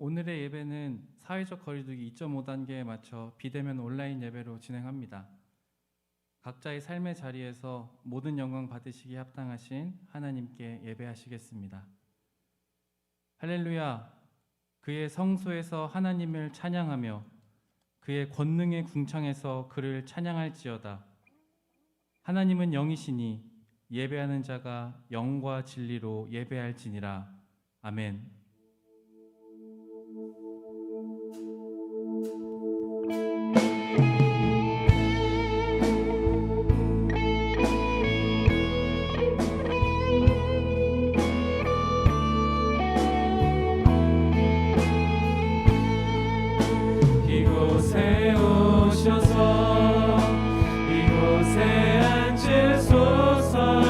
오늘의 예배는 사회적 거리두기 2.5단계에 맞춰 비대면 온라인 예배로 진행합니다. 각자의 삶의 자리에서 모든 영광 받으시기에 합당하신 하나님께 예배하시겠습니다. 할렐루야! 그의 성소에서 하나님을 찬양하며 그의 권능의 궁창에서 그를 찬양할지어다. 하나님은 영이시니 예배하는 자가 영과 진리로 예배할지니라. 아멘. 이곳에 오셔서 이곳에 앉으소서.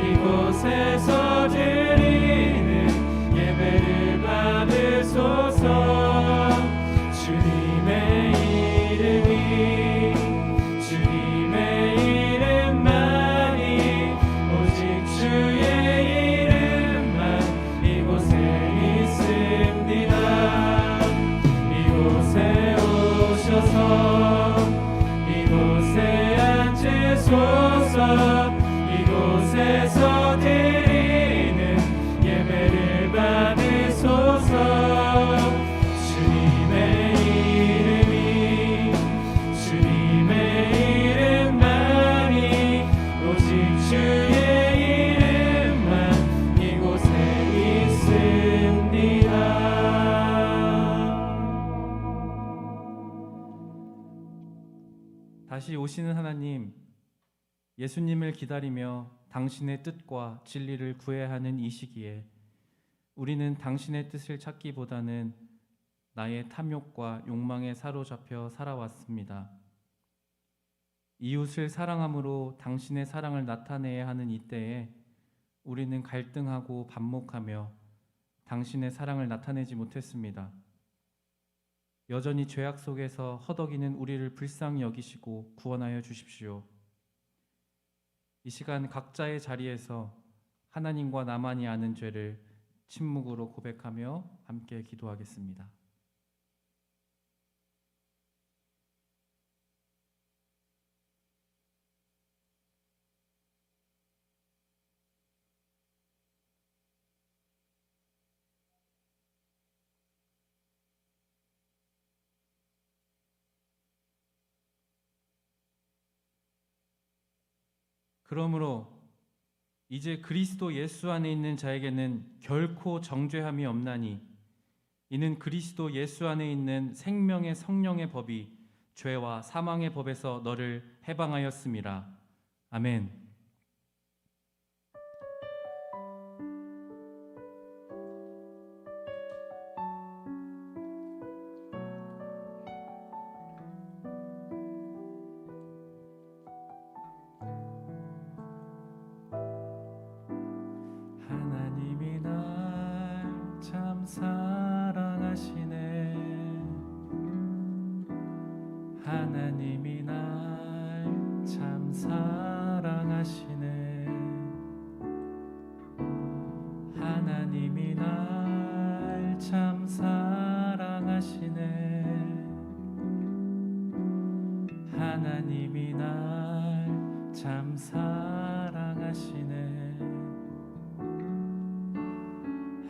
이곳에서 드리는 예배를 받으소서. 주님의 이름만이 오직 주의 이름만 이곳에 있습니다. 이곳에 오셔서 이곳에 앉으소서. 이곳에서 드리는 예배를 받으소서. 주님의 이름만이 오직 주의 이름만 이곳에 있습니다. 다시 오시는 하나님, 예수님을 기다리며 당신의 뜻과 진리를 구해야 하는 이 시기에 우리는 당신의 뜻을 찾기보다는 나의 탐욕과 욕망에 사로잡혀 살아왔습니다. 이웃을 사랑함으로 당신의 사랑을 나타내야 하는 이때에 우리는 갈등하고 반목하며 당신의 사랑을 나타내지 못했습니다. 여전히 죄악 속에서 허덕이는 우리를 불쌍히 여기시고 구원하여 주십시오. 이 시간 각자의 자리에서 하나님과 나만이 아는 죄를 침묵으로 고백하며 함께 기도하겠습니다. 그러므로 이제 그리스도 예수 안에 있는 자에게는 결코 정죄함이 없나니 이는 그리스도 예수 안에 있는 생명의 성령의 법이 죄와 사망의 법에서 너를 해방하였음이라. 아멘. 하나님이 날 참 사랑하시네. 하나님이 날 참 사랑하시네. 하나님이 날 참 사랑하시네. 하나님이 날 참 사랑하시네.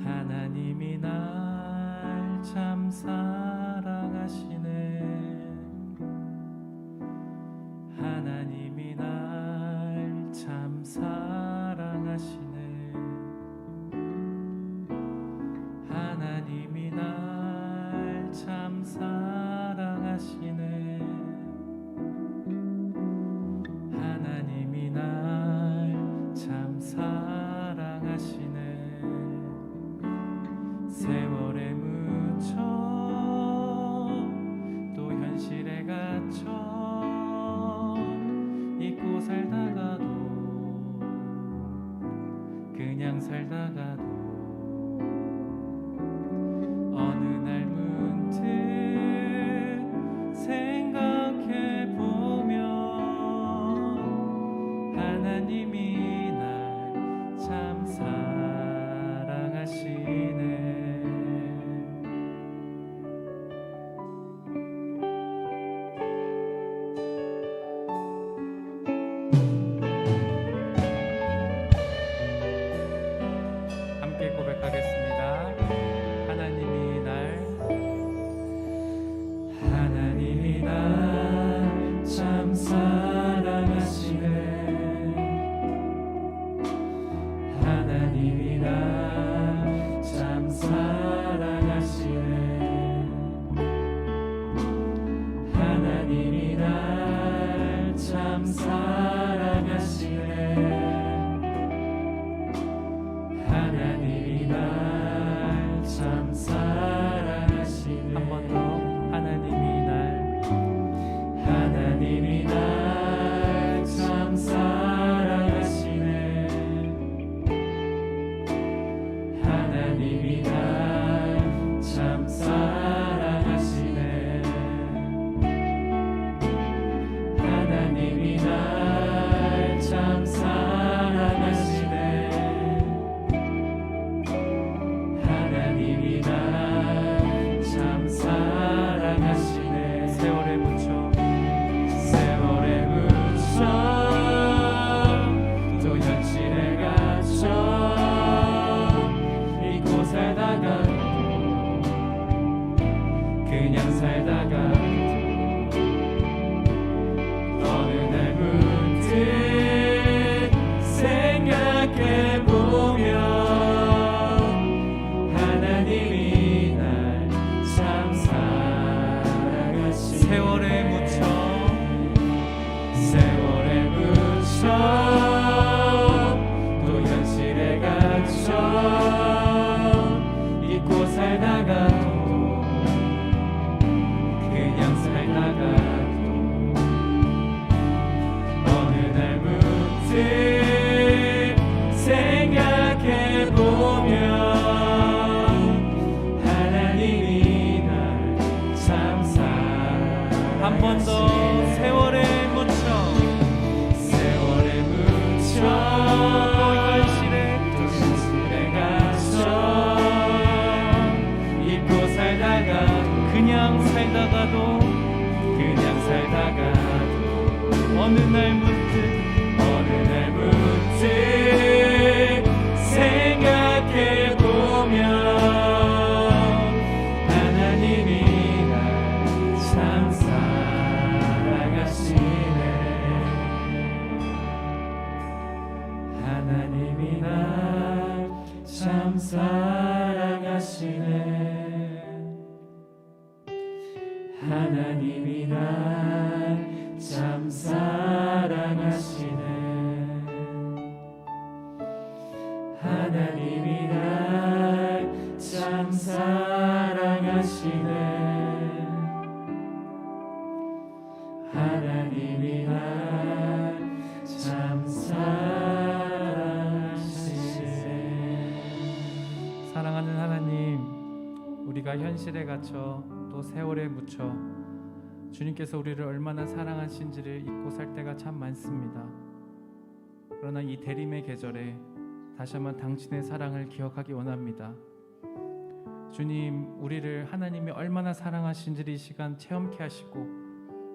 하나님이 날 참 사랑하시네. 하나님이 날 참 사랑하시네. 하나님이 날 참 사랑하시네. 하나님이 날 참 사랑하시네. 세월에 묻혀 또 현실에 갇혀 잊고 살다가도 그냥 살다가도 어느 날 문득 생각해보면 하나님이 날 참 사랑하시네. 살다가도 그냥 살다가도 어느 날 문득 생각해보면 하나님이 날 참 사랑하시네. 세월에 묻혀 또 현실에 갇혀 잊고 살다가도 그냥 살다가도 어느 날 문득 생각해보면 하나님이 날 참 사랑하시네. 한 번 더 세월에 묻혀 또 현실에 갇혀 잊고 살다가도 그냥 살다가도 어느 날 문득 생각해보면 하나님이 날 참 사랑하시네. 하나님이 날 참 사랑하시네. 하나님이 날 참 사랑하시네. 하나님이 날 참 사랑하시네. 하나님이 날 참 사랑하시네. 사랑하는 하나님, 우리가 현실에 갇혀 또 세월에 묻혀 주님께서 우리를 얼마나 사랑하신지를 잊고 살 때가 참 많습니다. 그러나 이 대림의 계절에 다시 한번 당신의 사랑을 기억하기 원합니다. 주님, 우리를 하나님이 얼마나 사랑하신지를 이 시간 체험케 하시고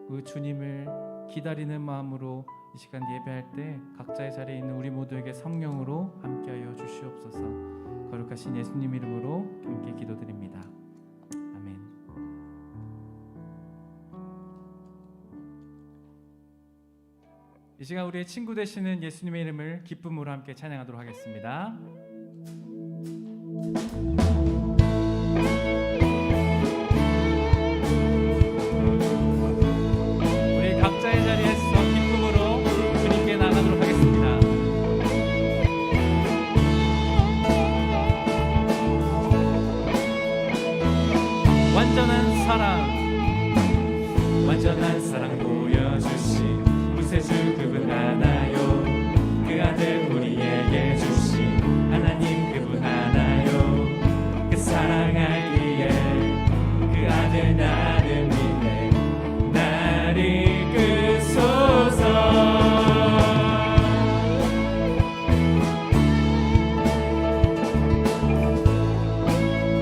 그 주님을 기다리는 마음으로 이 시간 예배할 때 각자의 자리에 있는 우리 모두에게 성령으로 함께하여 주시옵소서. 거룩하신 예수님 이름으로 함께 기도드립니다. 아멘. 이 시간 우리의 친구 되시는 예수님의 이름을 기쁨으로 함께 찬양하도록 하겠습니다. 우리 각자의 자리에서 기쁨으로 주님께 나가도록 하겠습니다. 완전한 사랑 보여주신 구세주 그분 하나요. 그 아들 우리에게 주신 하나님 그분 하나요. 그 사랑 알기에 그 아들 나를 믿네. 날 이끄소서.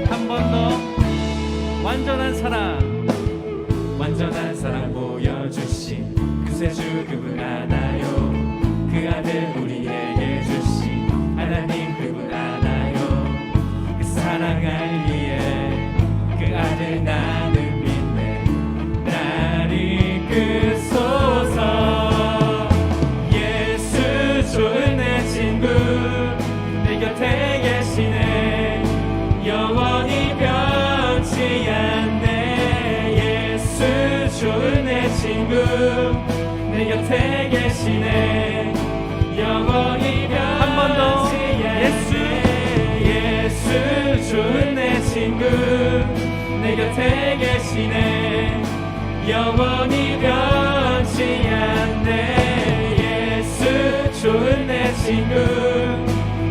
한 번 더. 완전한 사랑 보여주신 구세주 그분 하나요. 그 아들 우리에게 주신 하나님 그분 하나요. 그 사랑 알기에 그 아들 나는 믿네. 날 이끄소서. 예수 좋은 내 친구 내 곁에 계시네. 영원히 변치 않네. 좋은 내 친구 내 곁에 계시네. 영원히 한 번 더. 예수 좋은 내 친구 내 곁에 계시네. 영원히 변치 않네. 예수 좋은 내 친구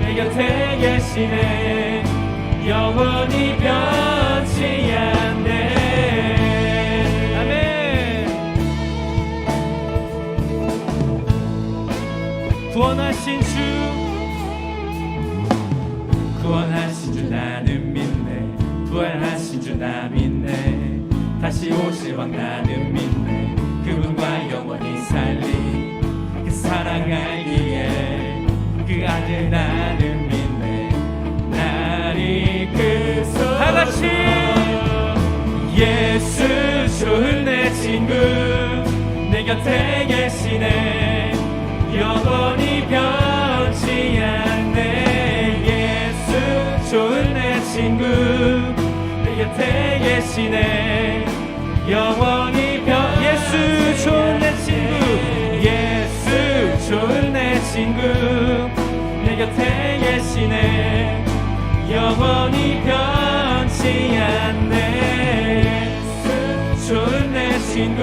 내 곁에 계시네. 영원히 변치 않네. 구원하신 주 나는 믿네. 부활하신 주 나 믿네. 다시 오실 왕 나는 믿네. 그분과 영원히 살리 그 사랑 알기에 그 아들 나는 믿네. 날 이끄소서. 같이 예수 좋은 내 친구 내 곁에 계시네 영원히 변치 않네 예수 좋은 내 친구 내 곁에 계시네 영원히 예수 좋은 내 친구 예수 좋은 내 친구 내 곁에 계시네 영원히 변치 않네 예수 좋은 내 친구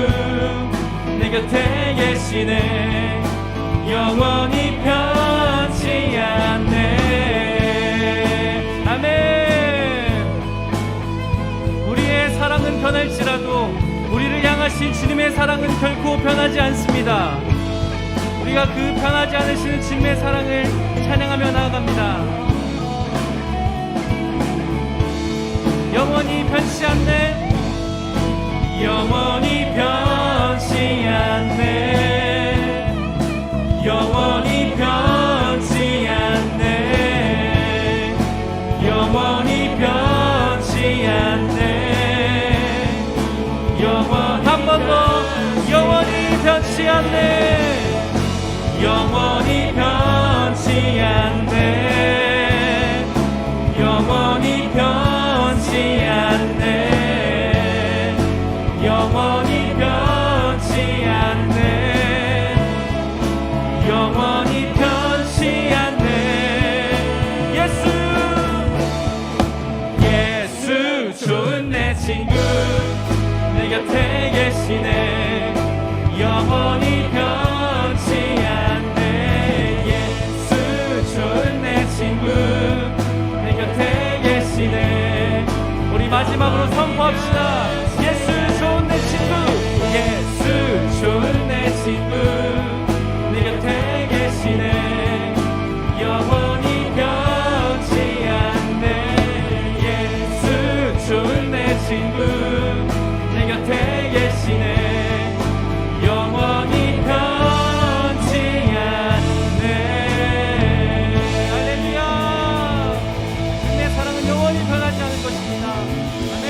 내 곁에 계시네 영원히 변치 않네 아멘. 우리의 사랑은 변할지라도 우리를 향하신 주님의 사랑은 결코 변하지 않습니다. 우리가 그 변하지 않으시는 주님의 사랑을 찬양하며 나아갑니다. 영원히 변치 않네 영원히 변치 않네 영원히 변치 않네 영원히 변치 않네 한 번 더 영원히 변치 않네 영원히 변치 않네 영원히 변치 않네 영원히 변치 않네 영원히 변치 않네 예수 좋은 내 친구 내 곁에 계시네 영원히 변치 않네 예수 좋은 내 친구 내 곁에 계시네 우리 마지막으로 선포합시다. 예수 좋은 내 친구 예수 좋은 내 친구 내 곁에 계시네 영원히 변치 않네 예수 좋은 내 친구 내 곁에 계시네 영원히 변치 않네 할렐루야. 내 사랑은 영원히 변하지 않을 것입니다. 아멘.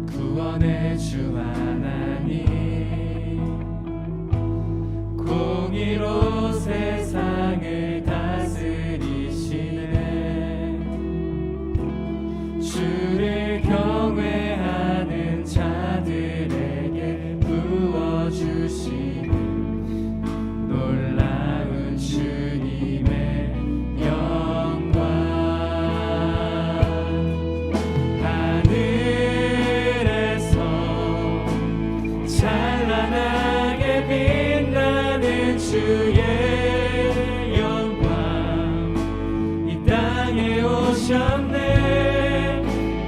구원의 주 하나님 공의로 세상을 다스리시네 주를 경외하는 자들에게 부어주시는 놀라운 주님의 영광 하늘에서 찬란하게 빛나는 주의 영광 이 땅에 오셨네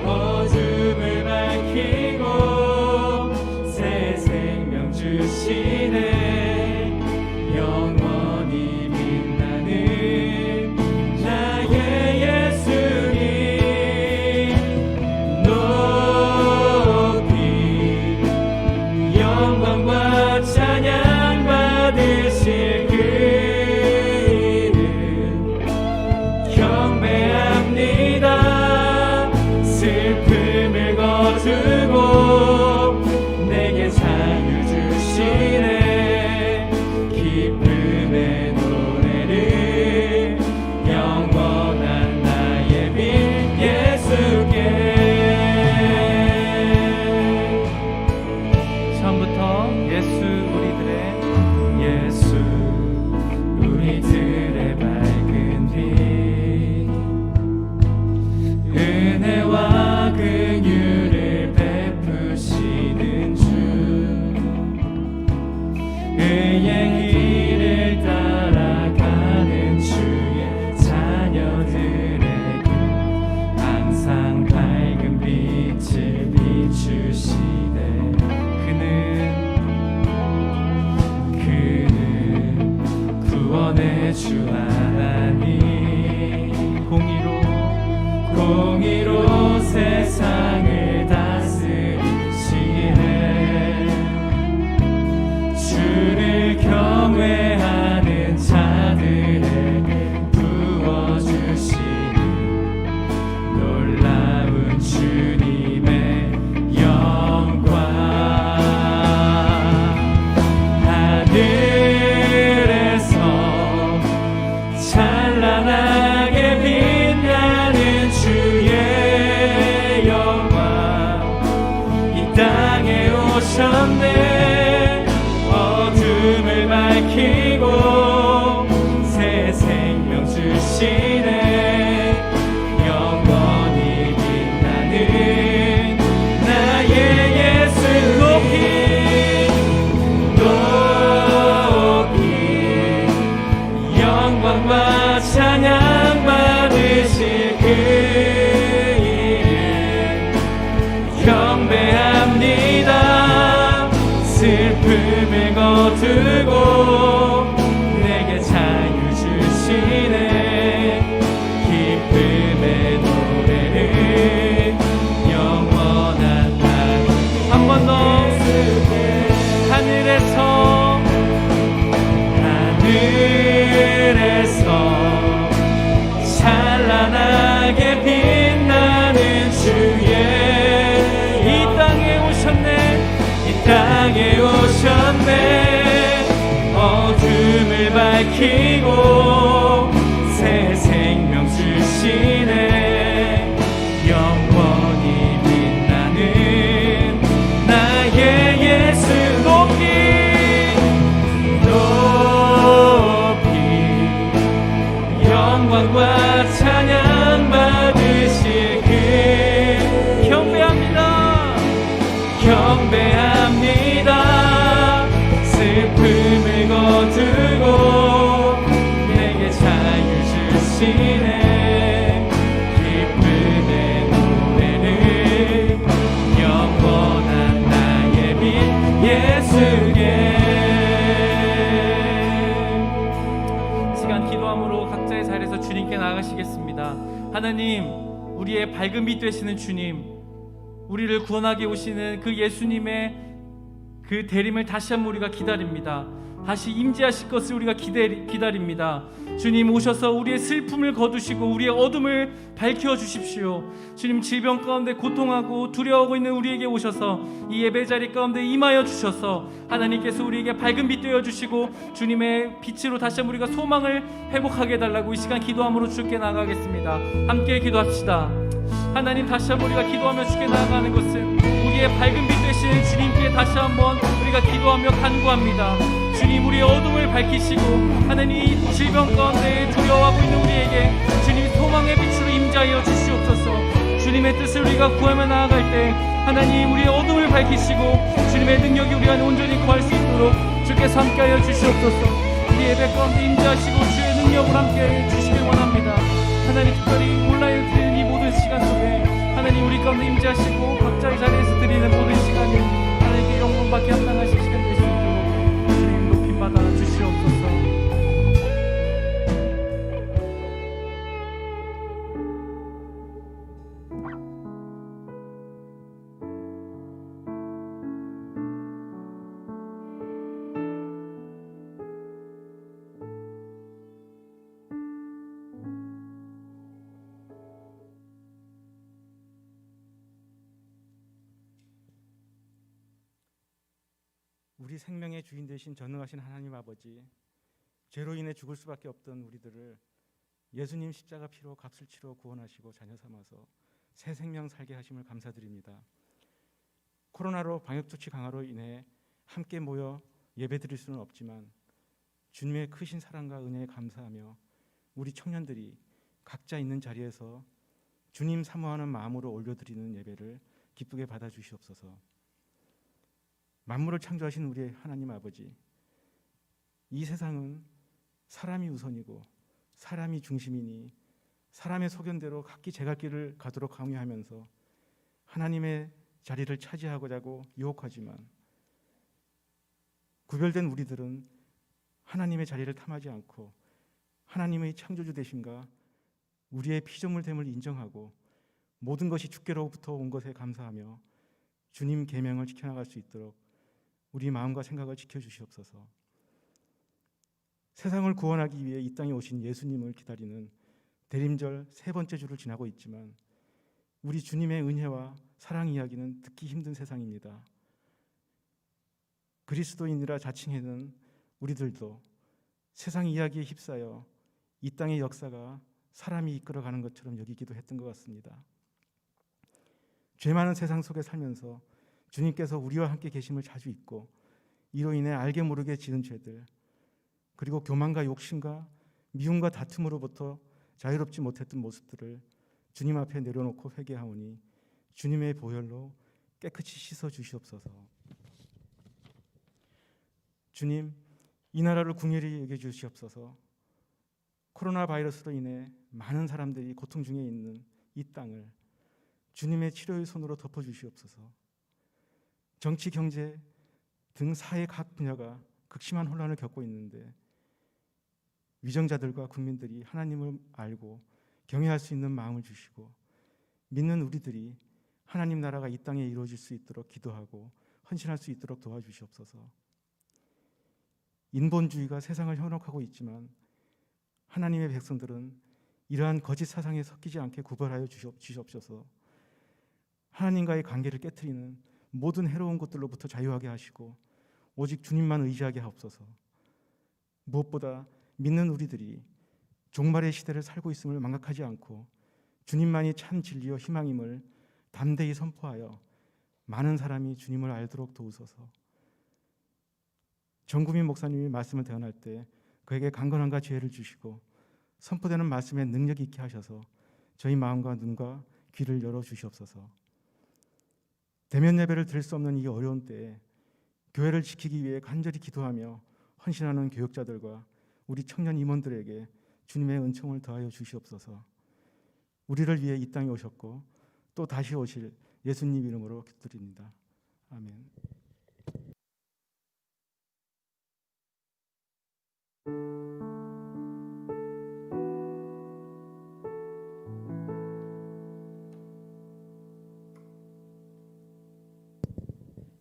어둠을 밝히고 새 생명 주시네 영원히 빛나는 나의 예수님 높이 영광과 찬양 받으실 그 이름 경배합니다 만군의 주 하나님 공의로 세상을 다스리시네. 주를 경외하는 자들에게 부어주시는 놀라운 주님의 영광. 하늘에서 찬란하게 빛나는 주의 영광 이 땅에 오셨네. 어둠을 밝히고 새 생명 주시네. 영원히 빛나는 나의 예수 높이 영광과 찬양 받으실 그 이름 경배합니다. 슬픔을 거두고 내게 자유 주시네. 기쁨의 노래를 영원한 날. 한 번 더 하늘에서 찬란하게 빛나는 주의 이 땅에 오셨네. 이 땅에 오셨네. 어둠을 밝히고 새 생명 주시네. 영원히 빛나는 나의 예수 높이 영광과 찬양 받으실 그 경배합니다. 슬픔을 거두고 내게 자유 주시네. 기쁨의 노래를 영원한 나의 빛 예수께. 시간 기도함으로 각자의 자리에서 주님께 나아가시겠습니다. 하나님, 우리의 밝은 빛 되시는 주님, 우리를 구원하게 오시는 그 예수님의 그 대림을 다시 한번 우리가 기다립니다. 다시 임재하실 것을 우리가 기다립니다. 주님 오셔서 우리의 슬픔을 거두시고 우리의 어둠을 밝혀 주십시오. 주님, 질병 가운데 고통하고 두려워하고 있는 우리에게 오셔서 이 예배 자리 가운데 임하여 주셔서 하나님께서 우리에게 밝은 빛 되어 주시고 주님의 빛으로 다시 한번 우리가 소망을 회복하게 해달라고 이 시간 기도함으로 주께 나아가겠습니다. 함께 기도합시다. 하나님, 다시 한번 우리가 기도하며 주께 나아가는 것은 우리의 밝은 빛 되시는 주님께 다시 한번 우리가 기도하며 간구합니다. 주님, 우리의 어둠을 밝히시고 하나님, 이 질병 가운데 두려워하고 있는 우리에게 주님 소망의 빛으로 임재하여 주시옵소서. 주님의 뜻을 우리가 구하며 나아갈 때 하나님, 우리의 어둠을 밝히시고 주님의 능력이 우리 안에 온전히 거할 수 있도록 주께서 함께하여 주시옵소서. 우리 예배 가운데 임재하시고 주의 능력을 함께해 주시길 원합니다. 하나님, 특별히 온라인 드리는 이 모든 시간 속에 하나님 우리 가운데 임재하시고 각자의 자리에서 드리는 모든 시간이 하나님께 영광받게 합당하신 시간 되실 수 있도록 주님 높임 받아 주시옵소서. 우리 생명의 주인 되신 전능하신 하나님 아버지, 죄로 인해 죽을 수밖에 없던 우리들을 예수님 십자가 피로 값을 치러 구원하시고 자녀 삼아서 새 생명 살게 하심을 감사드립니다. 코로나로 방역조치 강화로 인해 함께 모여 예배드릴 수는 없지만 주님의 크신 사랑과 은혜에 감사하며 우리 청년들이 각자 있는 자리에서 주님 사모하는 마음으로 올려드리는 예배를 기쁘게 받아주시옵소서. 만물을 창조하신 우리 하나님 아버지, 이 세상은 사람이 우선이고 사람이 중심이니 사람의 소견대로 각기 제갈 길을 가도록 강요하면서 하나님의 자리를 차지하고자 하고 유혹하지만 구별된 우리들은 하나님의 자리를 탐하지 않고 하나님의 창조주 되심과 우리의 피조물됨을 인정하고 모든 것이 주께로부터 온 것에 감사하며 주님 계명을 지켜나갈 수 있도록 우리 마음과 생각을 지켜주시옵소서. 세상을 구원하기 위해 이 땅에 오신 예수님을 기다리는 대림절 세 번째 주를 지나고 있지만 우리 주님의 은혜와 사랑 이야기는 듣기 힘든 세상입니다. 그리스도인이라 자칭하는 우리들도 세상 이야기에 휩싸여 이 땅의 역사가 사람이 이끌어가는 것처럼 여기기도 했던 것 같습니다. 죄 많은 세상 속에 살면서 주님께서 우리와 함께 계심을 자주 잊고 이로 인해 알게 모르게 지은 죄들, 그리고 교만과 욕심과 미움과 다툼으로부터 자유롭지 못했던 모습들을 주님 앞에 내려놓고 회개하오니 주님의 보혈로 깨끗이 씻어 주시옵소서. 주님, 이 나라를 궁휼히 여겨 주시옵소서. 코로나 바이러스로 인해 많은 사람들이 고통 중에 있는 이 땅을 주님의 치료의 손으로 덮어 주시옵소서. 정치, 경제 등 사회 각 분야가 극심한 혼란을 겪고 있는데 위정자들과 국민들이 하나님을 알고 경외할 수 있는 마음을 주시고 믿는 우리들이 하나님 나라가 이 땅에 이루어질 수 있도록 기도하고 헌신할 수 있도록 도와주시옵소서. 인본주의가 세상을 현혹하고 있지만 하나님의 백성들은 이러한 거짓 사상에 섞이지 않게 구별하여 주시옵소서. 하나님과의 관계를 깨트리는 모든 해로운 것들로부터 자유하게 하시고 오직 주님만 의지하게 하옵소서. 무엇보다 믿는 우리들이 종말의 시대를 살고 있음을 망각하지 않고 주님만이 참 진리요 희망임을 담대히 선포하여 많은 사람이 주님을 알도록 도우소서. 정구민 목사님이 말씀을 대언할 때 그에게 강건함과 지혜를 주시고 선포되는 말씀에 능력 있게 하셔서 저희 마음과 눈과 귀를 열어 주시옵소서. 대면 예배를 드릴 수 없는 이 어려운 때에 교회를 지키기 위해 간절히 기도하며 헌신하는 교역자들과 우리 청년 임원들에게 주님의 은총을 더하여 주시옵소서. 우리를 위해 이 땅에 오셨고 또 다시 오실 예수님 이름으로 기도드립니다. 아멘.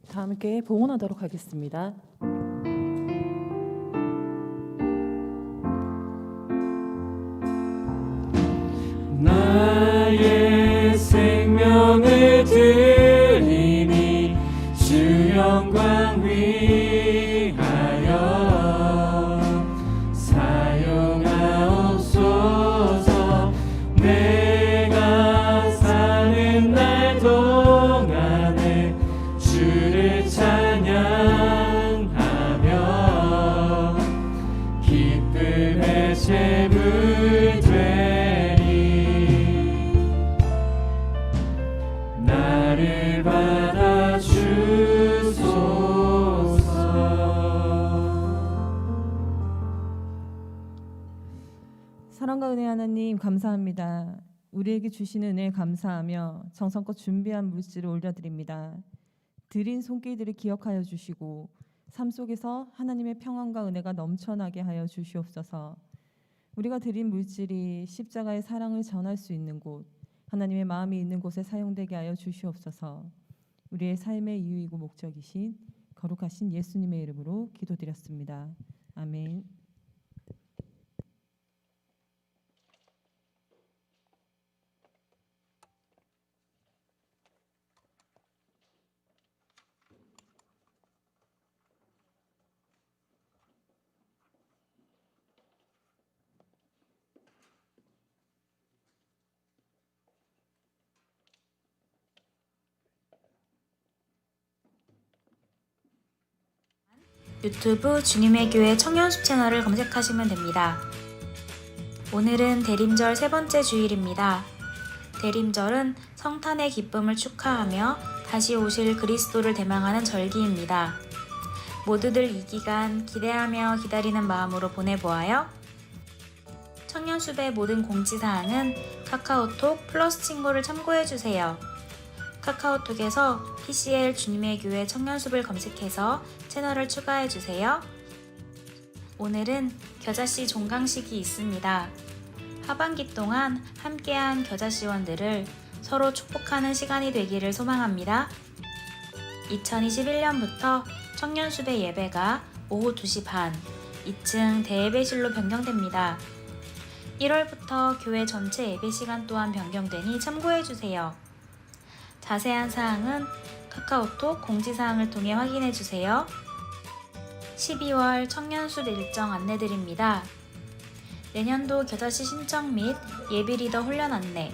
다 함께 봉헌하도록 하겠습니다. 나의 생명을 드리니 주 영광 위하여 사용하옵소서. 내가 사는 날 동안에 주를 찬양하며 기쁨의 제물 되리. 나를 받아 주소서. 사랑과 은혜 하나님 감사합니다. 우리에게 주신 은혜 감사하며 정성껏 준비한 물질을 올려드립니다. 드린 손길들을 기억하여 주시고 삶 속에서 하나님의 평안과 은혜가 넘쳐나게 하여 주시옵소서. 우리가 드린 물질이 십자가의 사랑을 전할 수 있는 곳, 하나님의 마음이 있는 곳에 사용되게 하여 주시옵소서. 우리의 삶의 이유이고 목적이신 거룩하신 예수님의 이름으로 기도드렸습니다. 아멘. 유튜브 주님의 교회 청년숲 채널을 검색하시면 됩니다. 오늘은 대림절 세 번째 주일입니다. 대림절은 성탄의 기쁨을 축하하며 다시 오실 그리스도를 대망하는 절기입니다. 모두들 이 기간 기대하며 기다리는 마음으로 보내보아요. 청년숲의 모든 공지사항은 카카오톡 플러스 친구를 참고해주세요. 카카오톡에서 PCL 주님의 교회 청년숲을 검색해서 채널을 추가해주세요. 오늘은 겨자씨 종강식이 있습니다. 하반기 동안 함께한 겨자씨원들을 서로 축복하는 시간이 되기를 소망합니다. 2021년부터 청년수배 예배가 오후 2시 반 2층 대예배실로 변경됩니다. 1월부터 교회 전체 예배 시간 또한 변경되니 참고해주세요. 자세한 사항은 카카오톡 공지사항을 통해 확인해주세요. 12월 청년숲 일정 안내드립니다. 내년도 겨자씨 신청 및 예비리더 훈련 안내,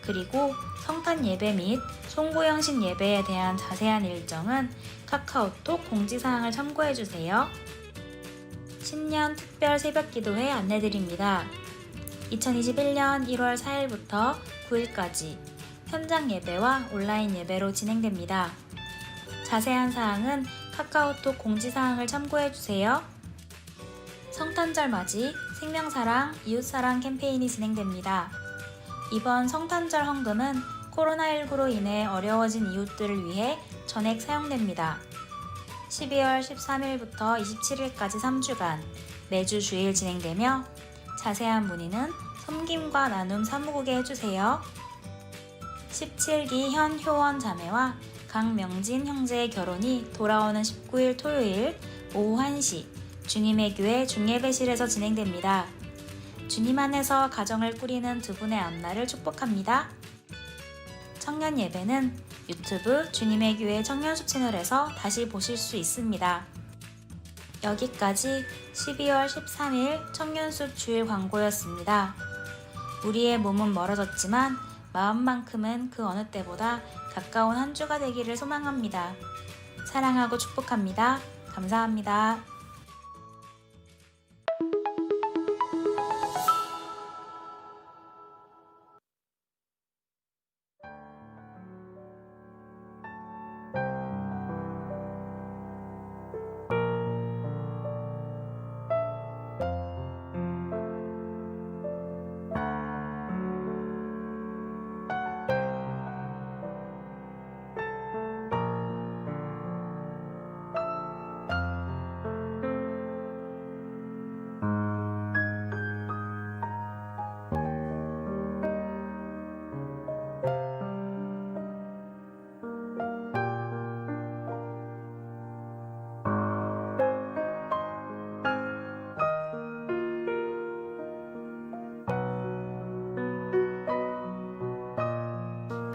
그리고 성탄 예배 및 송구영신 예배에 대한 자세한 일정은 카카오톡 공지사항을 참고해주세요. 신년 특별 새벽기도회 안내드립니다. 2021년 1월 4일부터 9일까지 현장 예배와 온라인 예배로 진행됩니다. 자세한 사항은 카카오톡 공지사항을 참고해주세요. 성탄절 맞이 생명사랑, 이웃사랑 캠페인이 진행됩니다. 이번 성탄절 헌금은 코로나19로 인해 어려워진 이웃들을 위해 전액 사용됩니다. 12월 13일부터 27일까지 3주간 매주 주일 진행되며 자세한 문의는 섬김과 나눔 사무국에 해주세요. 17기 현 효원 자매와 강명진 형제의 결혼이 돌아오는 19일 토요일 오후 1시 주님의 교회 중예배실에서 진행됩니다. 주님 안에서 가정을 꾸리는 두 분의 앞날을 축복합니다. 청년 예배는 유튜브 주님의 교회 청년숲 채널에서 다시 보실 수 있습니다. 여기까지 12월 13일 청년숲 주일 광고였습니다. 우리의 몸은 멀어졌지만 마음만큼은 그 어느 때보다 가까운 한 주가 되기를 소망합니다. 사랑하고 축복합니다. 감사합니다.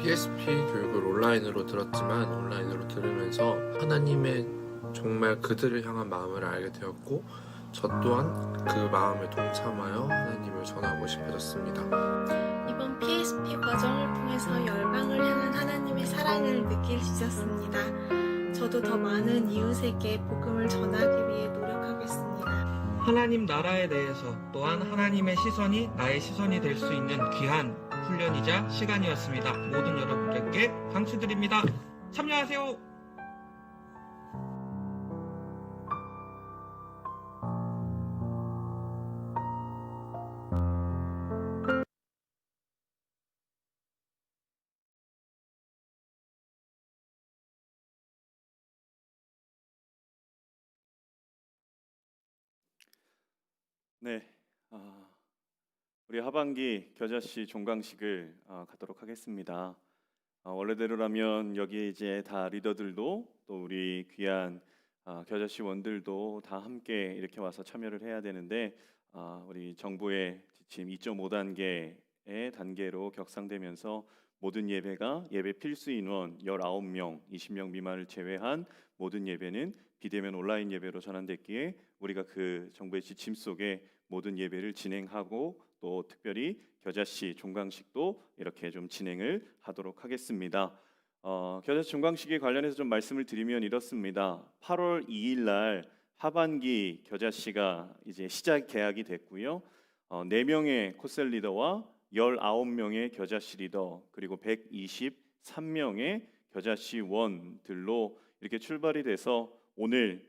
PSP 교육을 온라인으로 들었지만 온라인으로 들으면서 하나님의 정말 그들을 향한 마음을 알게 되었고 저 또한 그 마음에 동참하여 하나님을 전하고 싶어졌습니다. 이번 PSP 과정을 통해서 열방을 향한 하나님의 사랑을 느낄 수 있었습니다. 저도 더 많은 이웃에게 복음을 전하기 위해 노력하겠습니다. 하나님 나라에 대해서 또한 하나님의 시선이 나의 시선이 될 수 있는 귀한 훈련이자 시간이었습니다. 모든 여러분들께 강추드립니다. 참여하세요. 네, 우리 하반기 겨자씨 종강식을 갖도록 하겠습니다. 원래대로라면 여기 이제 다 리더들도 또 우리 귀한 겨자씨 원들도 다 함께 이렇게 와서 참여를 해야 되는데 우리 정부의 지침 2.5단계의 단계로 격상되면서 모든 예배가 예배 필수 인원 19명, 20명 미만을 제외한 모든 예배는 비대면 온라인 예배로 전환됐기에 우리가 그 정부의 지침 속에 모든 예배를 진행하고 또 특별히 겨자씨 종강식도 이렇게 좀 진행을 하도록 하겠습니다. 겨자씨 종강식에 관련해서 좀 말씀을 드리면 이렇습니다. 8월 2일 날 하반기 겨자씨가 이제 시작 계약이 됐고요. 4명의 코셀 리더와 19명의 겨자씨 리더 그리고 123명의 겨자씨 원들로 이렇게 출발이 돼서 오늘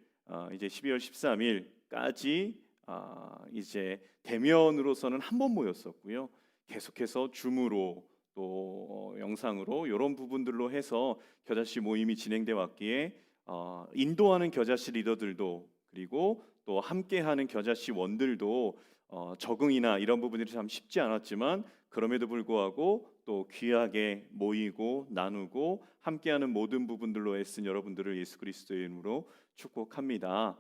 이제 12월 13일까지 이제 대면으로서는 한 번 모였었고요. 계속해서 줌으로 또 영상으로 이런 부분들로 해서 겨자씨 모임이 진행돼 왔기에 인도하는 겨자씨 리더들도 그리고 또 함께하는 겨자씨 원들도 적응이나 이런 부분들이 참 쉽지 않았지만 그럼에도 불구하고 또 귀하게 모이고 나누고 함께하는 모든 부분들로 애쓴 여러분들을 예수 그리스도의 이름으로 축복합니다.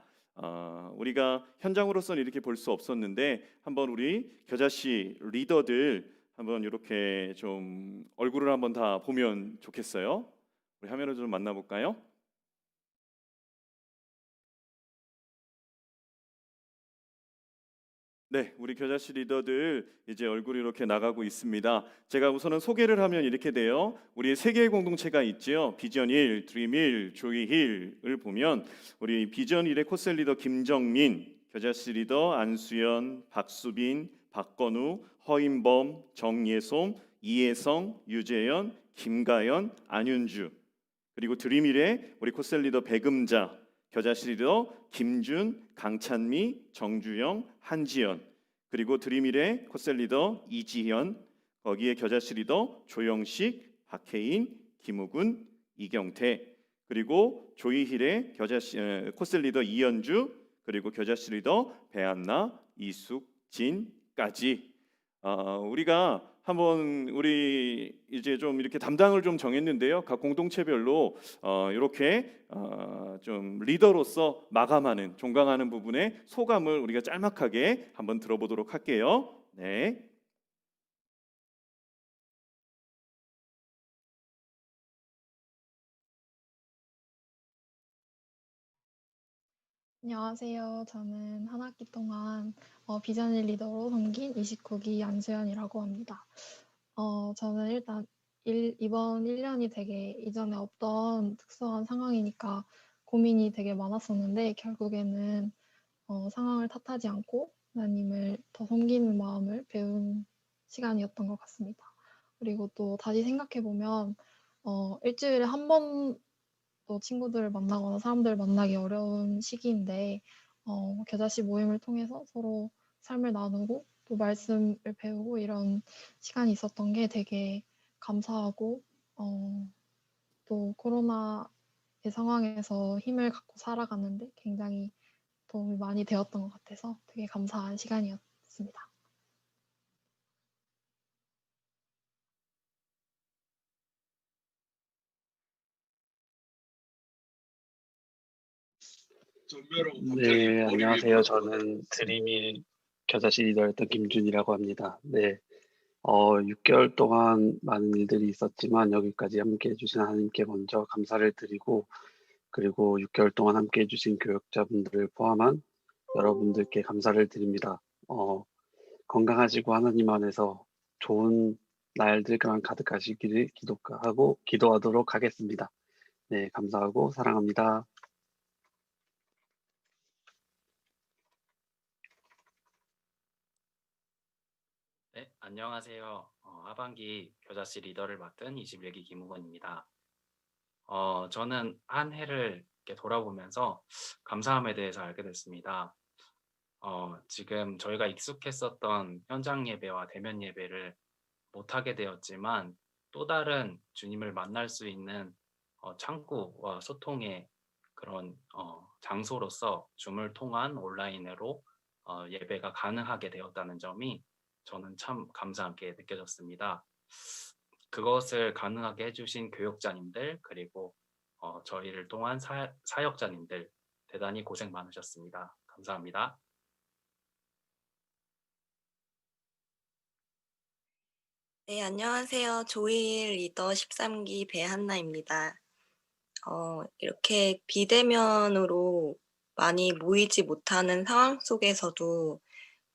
우리가 현장으로서는 이렇게 볼 수 없었는데 한번 우리 겨자씨 리더들 한번 이렇게 좀 얼굴을 한번 다 보면 좋겠어요. 우리 화면을 좀 만나볼까요? 네, 우리 겨자씨 리더들 이제 얼굴이 이렇게 나가고 있습니다. 제가 우선은 소개를 하면 이렇게 돼요. 우리 세 개의 공동체가 있죠. 비전 1, 드림 1, 조이 힐을 보면 우리 비전 1의 코셀 리더 김정민, 겨자씨 리더 안수연, 박수빈, 박건우, 허인범, 정예솜, 이혜성, 유재현, 김가연, 안윤주, 그리고 드림 1의 우리 코셀 리더 백음자, 겨자씨 리더 김준, 강찬미, 정주영, 한지연, 그리고 드림일의 코셀 리더 이지현, 거기에 겨자씨 리더 조영식, 박혜인, 김우군, 이경태, 그리고 조이힐의 겨자씨 코셀 리더 이연주, 그리고 겨자씨 리더 배한나, 이숙진까지 우리가 한번 우리 이제 좀 이렇게 담당을 좀 정했는데요. 각 공동체별로 이렇게 좀 리더로서 마감하는 종강하는 부분의 소감을 우리가 짤막하게 한번 들어보도록 할게요. 네. 안녕하세요. 저는 한 학기 동안 비전일 리더로 섬긴 29기 안수연이라고 합니다. 저는 일단 이번 1년이 되게 이전에 없던 특수한 상황이니까 고민이 되게 많았었는데 결국에는 상황을 탓하지 않고 하나님을 더 섬기는 마음을 배운 시간이었던 것 같습니다. 그리고 또 다시 생각해보면 일주일에 한 번 또 친구들을 만나거나 사람들을 만나기 어려운 시기인데 겨자씨 모임을 통해서 서로 삶을 나누고 또 말씀을 배우고 이런 시간이 있었던 게 되게 감사하고 또 코로나의 상황에서 힘을 갖고 살아가는데 굉장히 도움이 많이 되었던 것 같아서 되게 감사한 시간이었습니다. 네, 안녕하세요. 저는 드림일 겨자씨 리더였던 김준이라고 합니다. 네, 6개월 동안 많은 일들이 있었지만 여기까지 함께 해주신 하나님께 먼저 감사를 드리고 그리고 6개월 동안 함께 해주신 교육자분들을 포함한 여러분들께 감사를 드립니다. 건강하시고 하나님 안에서 좋은 날들만 가득하시기를 기도하도록 하겠습니다. 네, 감사하고 사랑합니다. 네, 안녕하세요. 하반기 겨자씨 리더를 맡은 21기 김우건입니다. 저는 한 해를 이렇게 돌아보면서 감사함에 대해서 알게 됐습니다. 지금 저희가 익숙했었던 현장 예배와 대면 예배를 못하게 되었지만 또 다른 주님을 만날 수 있는 창구와 소통의 그런 장소로서 줌을 통한 온라인으로 예배가 가능하게 되었다는 점이 저는 참 감사하게 느껴졌습니다. 그것을 가능하게 해주신 교육자님들 그리고 저희를 통한 사역자님들 대단히 고생 많으셨습니다. 감사합니다. 네, 안녕하세요. 조이일 리더 13기 배한나입니다. 이렇게 비대면으로 많이 모이지 못하는 상황 속에서도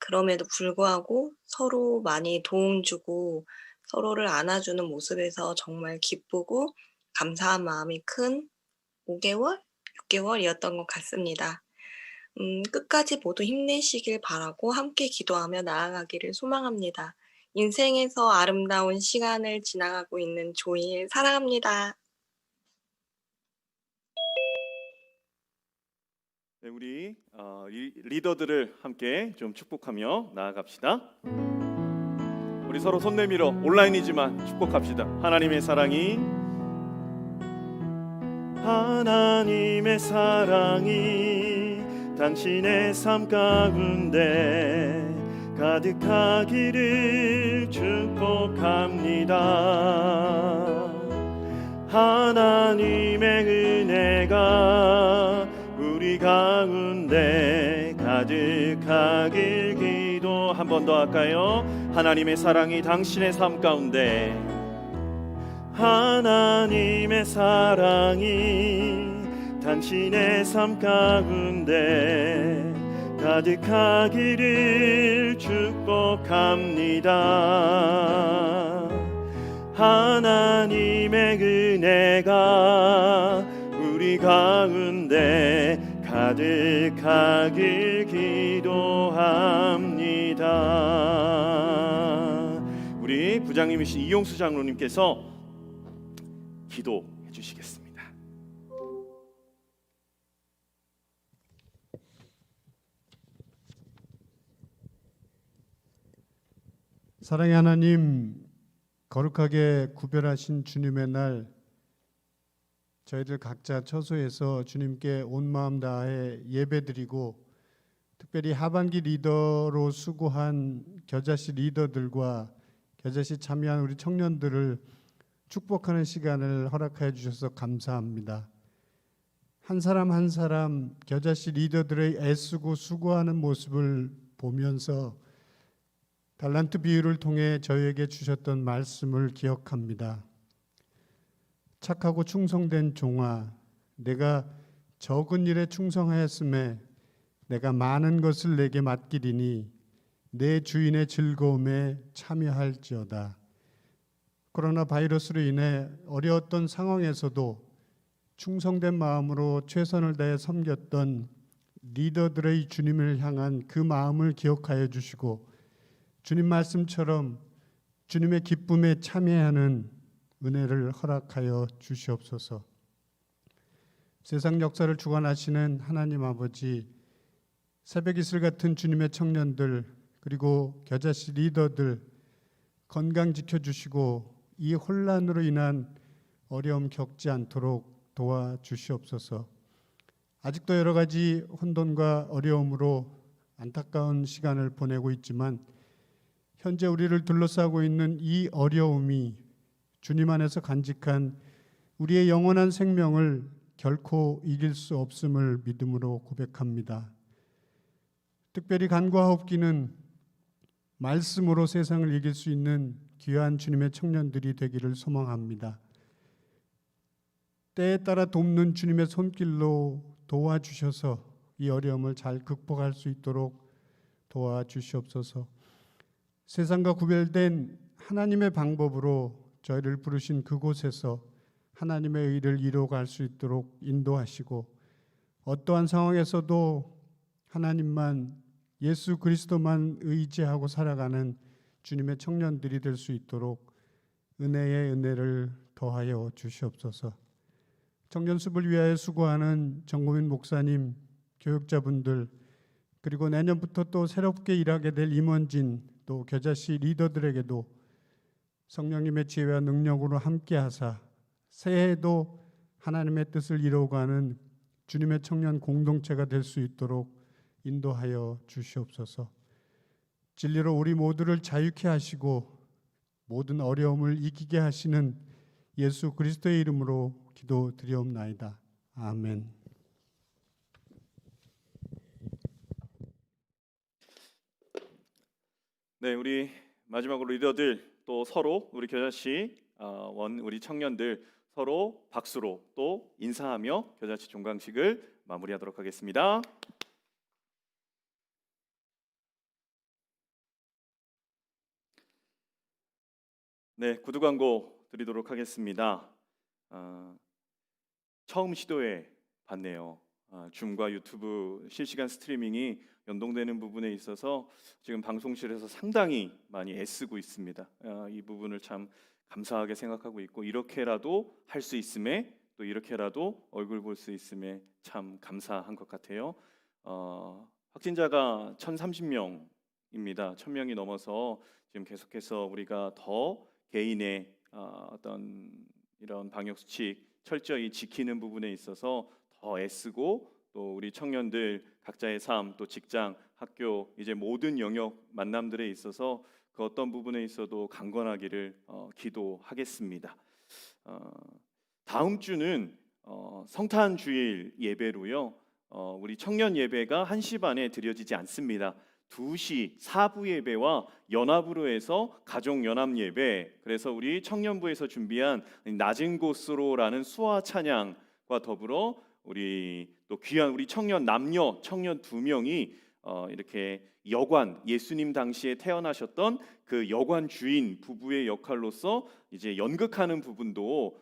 그럼에도 불구하고 서로 많이 도움 주고 서로를 안아주는 모습에서 정말 기쁘고 감사한 마음이 큰 5개월, 6개월이었던 것 같습니다. 끝까지 모두 힘내시길 바라고 함께 기도하며 나아가기를 소망합니다. 인생에서 아름다운 시간을 지나가고 있는 조이일 사랑합니다. 네, 우리 리더들을 함께 좀 축복하며 나아갑시다. 우리 서로 손 내밀어 온라인이지만 축복합시다. 하나님의 사랑이 당신의 삶 가운데 가득하기를 축복합니다. 하나님의 은혜가 우리 가운데 가득하길 기도. 한 번 더 할까요? 하나님의 사랑이 당신의 삶 가운데, 하나님의 사랑이 당신의 삶 가운데 가득하기를 축복합니다. 하나님의 은혜가 우리 가운데 가득하길 기도합니다. 우리 부장님이신 이용수 장로님께서 기도해 주시겠습니다. 사랑의 하나님, 거룩하게 구별하신 주님의 날, 저희들 각자 처소에서 주님께 온 마음 다해 예배드리고, 특별히 하반기 리더로 수고한 겨자씨 리더들과 겨자씨 참여한 우리 청년들을 축복하는 시간을 허락하여 주셔서 감사합니다. 한 사람 한 사람 겨자씨 리더들의 애쓰고 수고하는 모습을 보면서 달란트 비유를 통해 저희에게 주셨던 말씀을 기억합니다. 착하고 충성된 종아, 내가 적은 일에 충성하였음에 내가 많은 것을 내게 맡기리니 내 주인의 즐거움에 참여할지어다. 코로나 바이러스로 인해 어려웠던 상황에서도 충성된 마음으로 최선을 다해 섬겼던 리더들의 주님을 향한 그 마음을 기억하여 주시고, 주님 말씀처럼 주님의 기쁨에 참여하는 은혜를 허락하여 주시옵소서. 세상 역사를 주관하시는 하나님 아버지, 새벽 이슬 같은 주님의 청년들, 그리고 겨자씨 리더들 건강 지켜주시고 이 혼란으로 인한 어려움 겪지 않도록 도와주시옵소서. 아직도 여러 가지 혼돈과 어려움으로 안타까운 시간을 보내고 있지만, 현재 우리를 둘러싸고 있는 이 어려움이 주님 안에서 간직한 우리의 영원한 생명을 결코 이길 수 없음을 믿음으로 고백합니다. 특별히 간과하옵기는 말씀으로 세상을 이길 수 있는 귀한 주님의 청년들이 되기를 소망합니다. 때에 따라 돕는 주님의 손길로 도와주셔서 이 어려움을 잘 극복할 수 있도록 도와주시옵소서. 세상과 구별된 하나님의 방법으로 저희를 부르신 그곳에서 하나님의 의를 이루어갈 수 있도록 인도하시고, 어떠한 상황에서도 하나님만, 예수 그리스도만 의지하고 살아가는 주님의 청년들이 될 수 있도록 은혜의 은혜를 더하여 주시옵소서. 청년 수업을 위하여 수고하는 정고민 목사님, 교육자분들, 그리고 내년부터 또 새롭게 일하게 될 임원진, 또 겨자씨 리더들에게도 성령님의 지혜와 능력으로 함께하사 새해에도 하나님의 뜻을 이루어가는 주님의 청년 공동체가 될 수 있도록 인도하여 주시옵소서. 진리로 우리 모두를 자유케 하시고 모든 어려움을 이기게 하시는 예수 그리스도의 이름으로 기도드리옵나이다. 아멘. 네, 우리 마지막으로 리더들, 또 서로 우리 겨자씨 우리 청년들 서로 박수로 또 인사하며 겨자씨 종강식을 마무리하도록 하겠습니다. 네, 구두 광고 드리도록 하겠습니다. 처음 시도해 봤네요. 줌과 유튜브 실시간 스트리밍이 연동되는 부분에 있어서 지금 방송실에서 상당히 많이 애쓰고 있습니다. 이 부분을 참 감사하게 생각하고 있고, 이렇게라도 할 수 있음에, 또 이렇게라도 얼굴 볼 수 있음에 참 감사한 것 같아요. 확진자가 1,030명입니다. 1,000명이 넘어서 지금 계속해서 우리가 더 개인의 어떤 이런 방역 수칙 철저히 지키는 부분에 있어서 더 애쓰고 또 우리 청년들 각자의 삶, 또 직장, 학교, 이제 모든 영역 만남들에 있어서 그 어떤 부분에 있어도 강건하기를 기도하겠습니다. 다음 주는 성탄 주일 예배로요. 우리 청년 예배가 1시 반에 드려지지 않습니다. 2시 사부 예배와 연합으로 해서 가족 연합 예배, 그래서 우리 청년부에서 준비한 낮은 곳으로라는 수화 찬양과 더불어 우리 또 귀한 우리 청년 남녀 청년 2명이 이렇게 여관, 예수님 당시에 태어나셨던 그 여관 주인 부부의 역할로서 이제 연극하는 부분도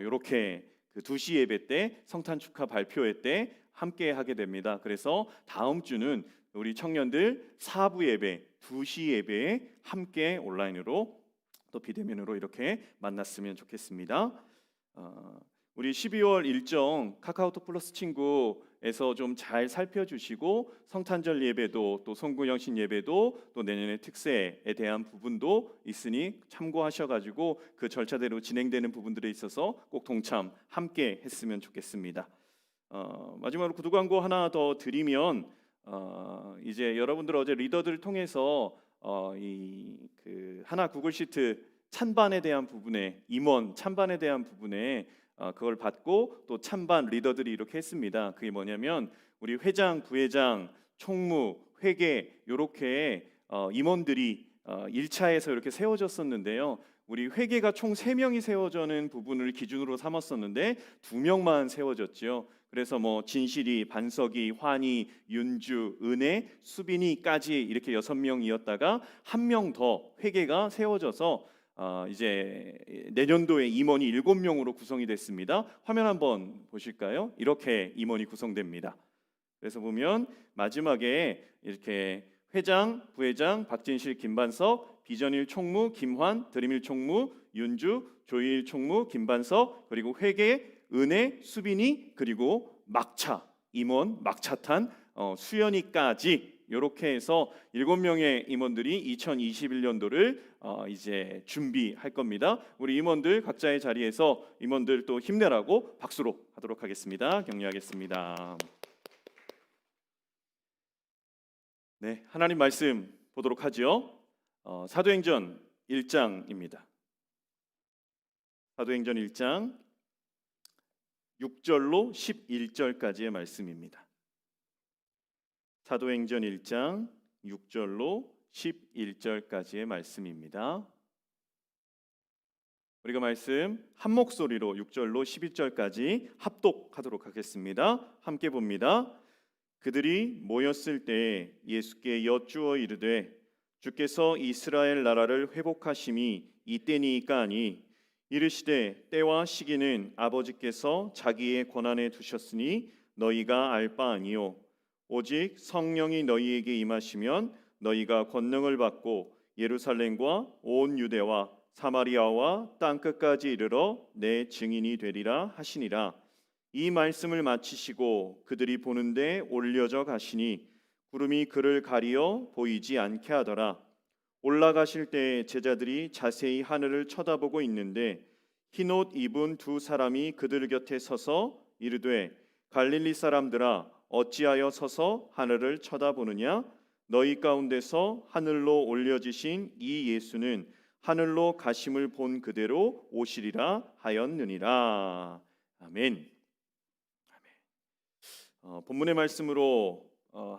이렇게 그 2시 예배 때 성탄 축하 발표회 때 함께 하게 됩니다. 그래서 다음 주는 우리 청년들 4부 예배, 2시 예배에 함께 온라인으로 또 비대면으로 이렇게 만났으면 좋겠습니다. 우리 12월 일정 카카오톡 플러스 친구에서 좀 잘 살펴주시고 성탄절 예배도 또 송구영신 예배도 또 내년의 특세에 대한 부분도 있으니 참고하셔가지고 그 절차대로 진행되는 부분들에 있어서 꼭 동참 함께 했으면 좋겠습니다. 마지막으로 구두 광고 하나 더 드리면 이제 여러분들 어제 리더들을 통해서 그 하나 구글 시트 찬반에 대한 부분에 임원 찬반에 대한 부분에 그걸 받고 또 찬반 리더들이 이렇게 했습니다. 그게 뭐냐면 우리 회장, 부회장, 총무, 회계 이렇게 임원들이 1차에서 이렇게 세워졌었는데요. 우리 회계가 총 3명이 세워져는 부분을 기준으로 삼았었는데 2명만 세워졌죠. 그래서 뭐 진실이, 반석이, 환희, 윤주, 은혜, 수빈이까지 이렇게 6명이었다가 1명 더 회계가 세워져서 이제 내년도에 임원이 7명으로 구성이 됐습니다. 화면 한번 보실까요? 이렇게 임원이 구성됩니다. 그래서 보면 마지막에 이렇게 회장, 부회장, 박진실, 김반석, 비전일 총무, 김환, 드림일 총무, 윤주, 조일 총무, 김반석, 그리고 회계, 은혜, 수빈이, 그리고 막차, 임원, 막차탄, 수연이까지 이렇게 해서 7명의 임원들이 2021년도를 이제 준비할 겁니다. 우리 임원들 각자의 자리에서 임원들 또 힘내라고 박수로 하도록 하겠습니다. 격려하겠습니다. 네, 하나님 말씀 보도록 하죠. 사도행전 1장입니다. 사도행전 1장 6절로 11절까지의 말씀입니다. 사도행전 1장 6절로 11절까지의 말씀입니다. 우리가 말씀 한 목소리로 6절로 11절까지 합독하도록 하겠습니다. 함께 봅니다. 그들이 모였을 때 예수께 여쭈어 이르되 주께서 이스라엘 나라를 회복하심이 이때니이까 하니 이르시되 때와 시기는 아버지께서 자기의 권한에 두셨으니 너희가 알 바 아니요 오직 성령이 너희에게 임하시면 너희가 권능을 받고 예루살렘과 온 유대와 사마리아와 땅끝까지 이르러 내 증인이 되리라 하시니라. 이 말씀을 마치시고 그들이 보는데 올려져 가시니 구름이 그를 가리어 보이지 않게 하더라. 올라가실 때 제자들이 자세히 하늘을 쳐다보고 있는데 흰옷 입은 2 사람이 그들 곁에 서서 이르되 갈릴리 사람들아 어찌하여 서서 하늘을 쳐다보느냐? 너희 가운데서 하늘로 올려지신 이 예수는 하늘로 가심을 본 그대로 오시리라 하였느니라. 아멘. 본문의 말씀으로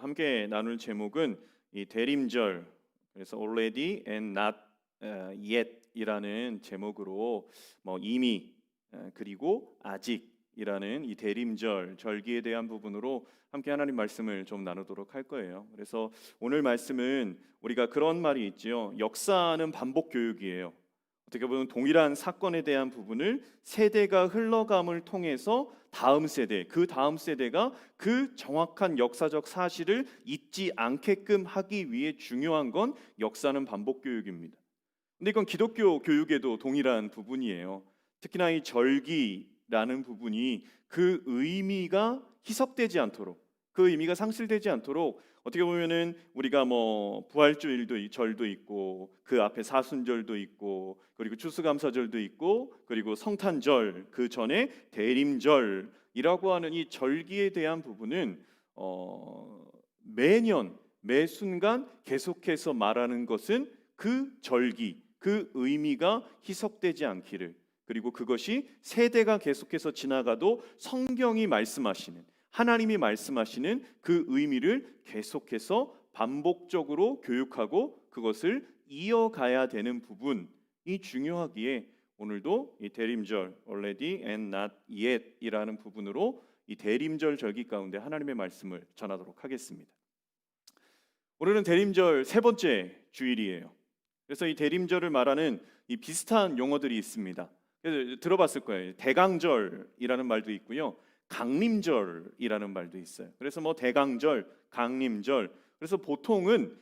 함께 나눌 제목은 이 대림절, 그래서 already and not yet이라는 제목으로 이미 그리고 아직이라는 이 대림절 절기에 대한 부분으로 함께 하나님 말씀을 좀 나누도록 할 거예요. 그래서 오늘 말씀은 우리가 그런 말이 있지요. 역사는 반복 교육이에요. 어떻게 보면 동일한 사건에 대한 부분을 세대가 흘러감을 통해서 다음 세대, 그 다음 세대가 그 정확한 역사적 사실을 잊지 않게끔 하기 위해 중요한 건 역사는 반복 교육입니다. 근데 이건 기독교 교육에도 동일한 부분이에요. 특히나 이 절기라는 부분이 그 의미가 희석되지 않도록, 그 의미가 상실되지 않도록 어떻게 보면은 우리가 부활주일도 절도 있고 그 앞에 사순절도 있고 그리고 추수감사절도 있고 그리고 성탄절 그 전에 대림절 절기절이라고 하는 이 절기에 대한 부분은 매년 매 순간 계속해서 말하는 것은 그 절기, 그 의미가 희석되지 않기를, 그리고 그것이 세대가 계속해서 지나가도 성경이 말씀하시는, 하나님이 말씀하시는 그 의미를 계속해서 반복적으로 교육하고 그것을 이어가야 되는 부분이 중요하기에 오늘도 이 대림절 already and not yet 이라는 부분으로 이 대림절 절기 가운데 하나님의 말씀을 전하도록 하겠습니다. 오늘은 대림절 세 번째 주일이에요. 그래서 이 대림절을 말하는 이 비슷한 용어들이 있습니다. 그래서 들어봤을 거예요. 대강절이라는 말도 있고요, 강림절이라는 말도 있어요. 그래서 뭐 대강절, 강림절. 그래서 보통은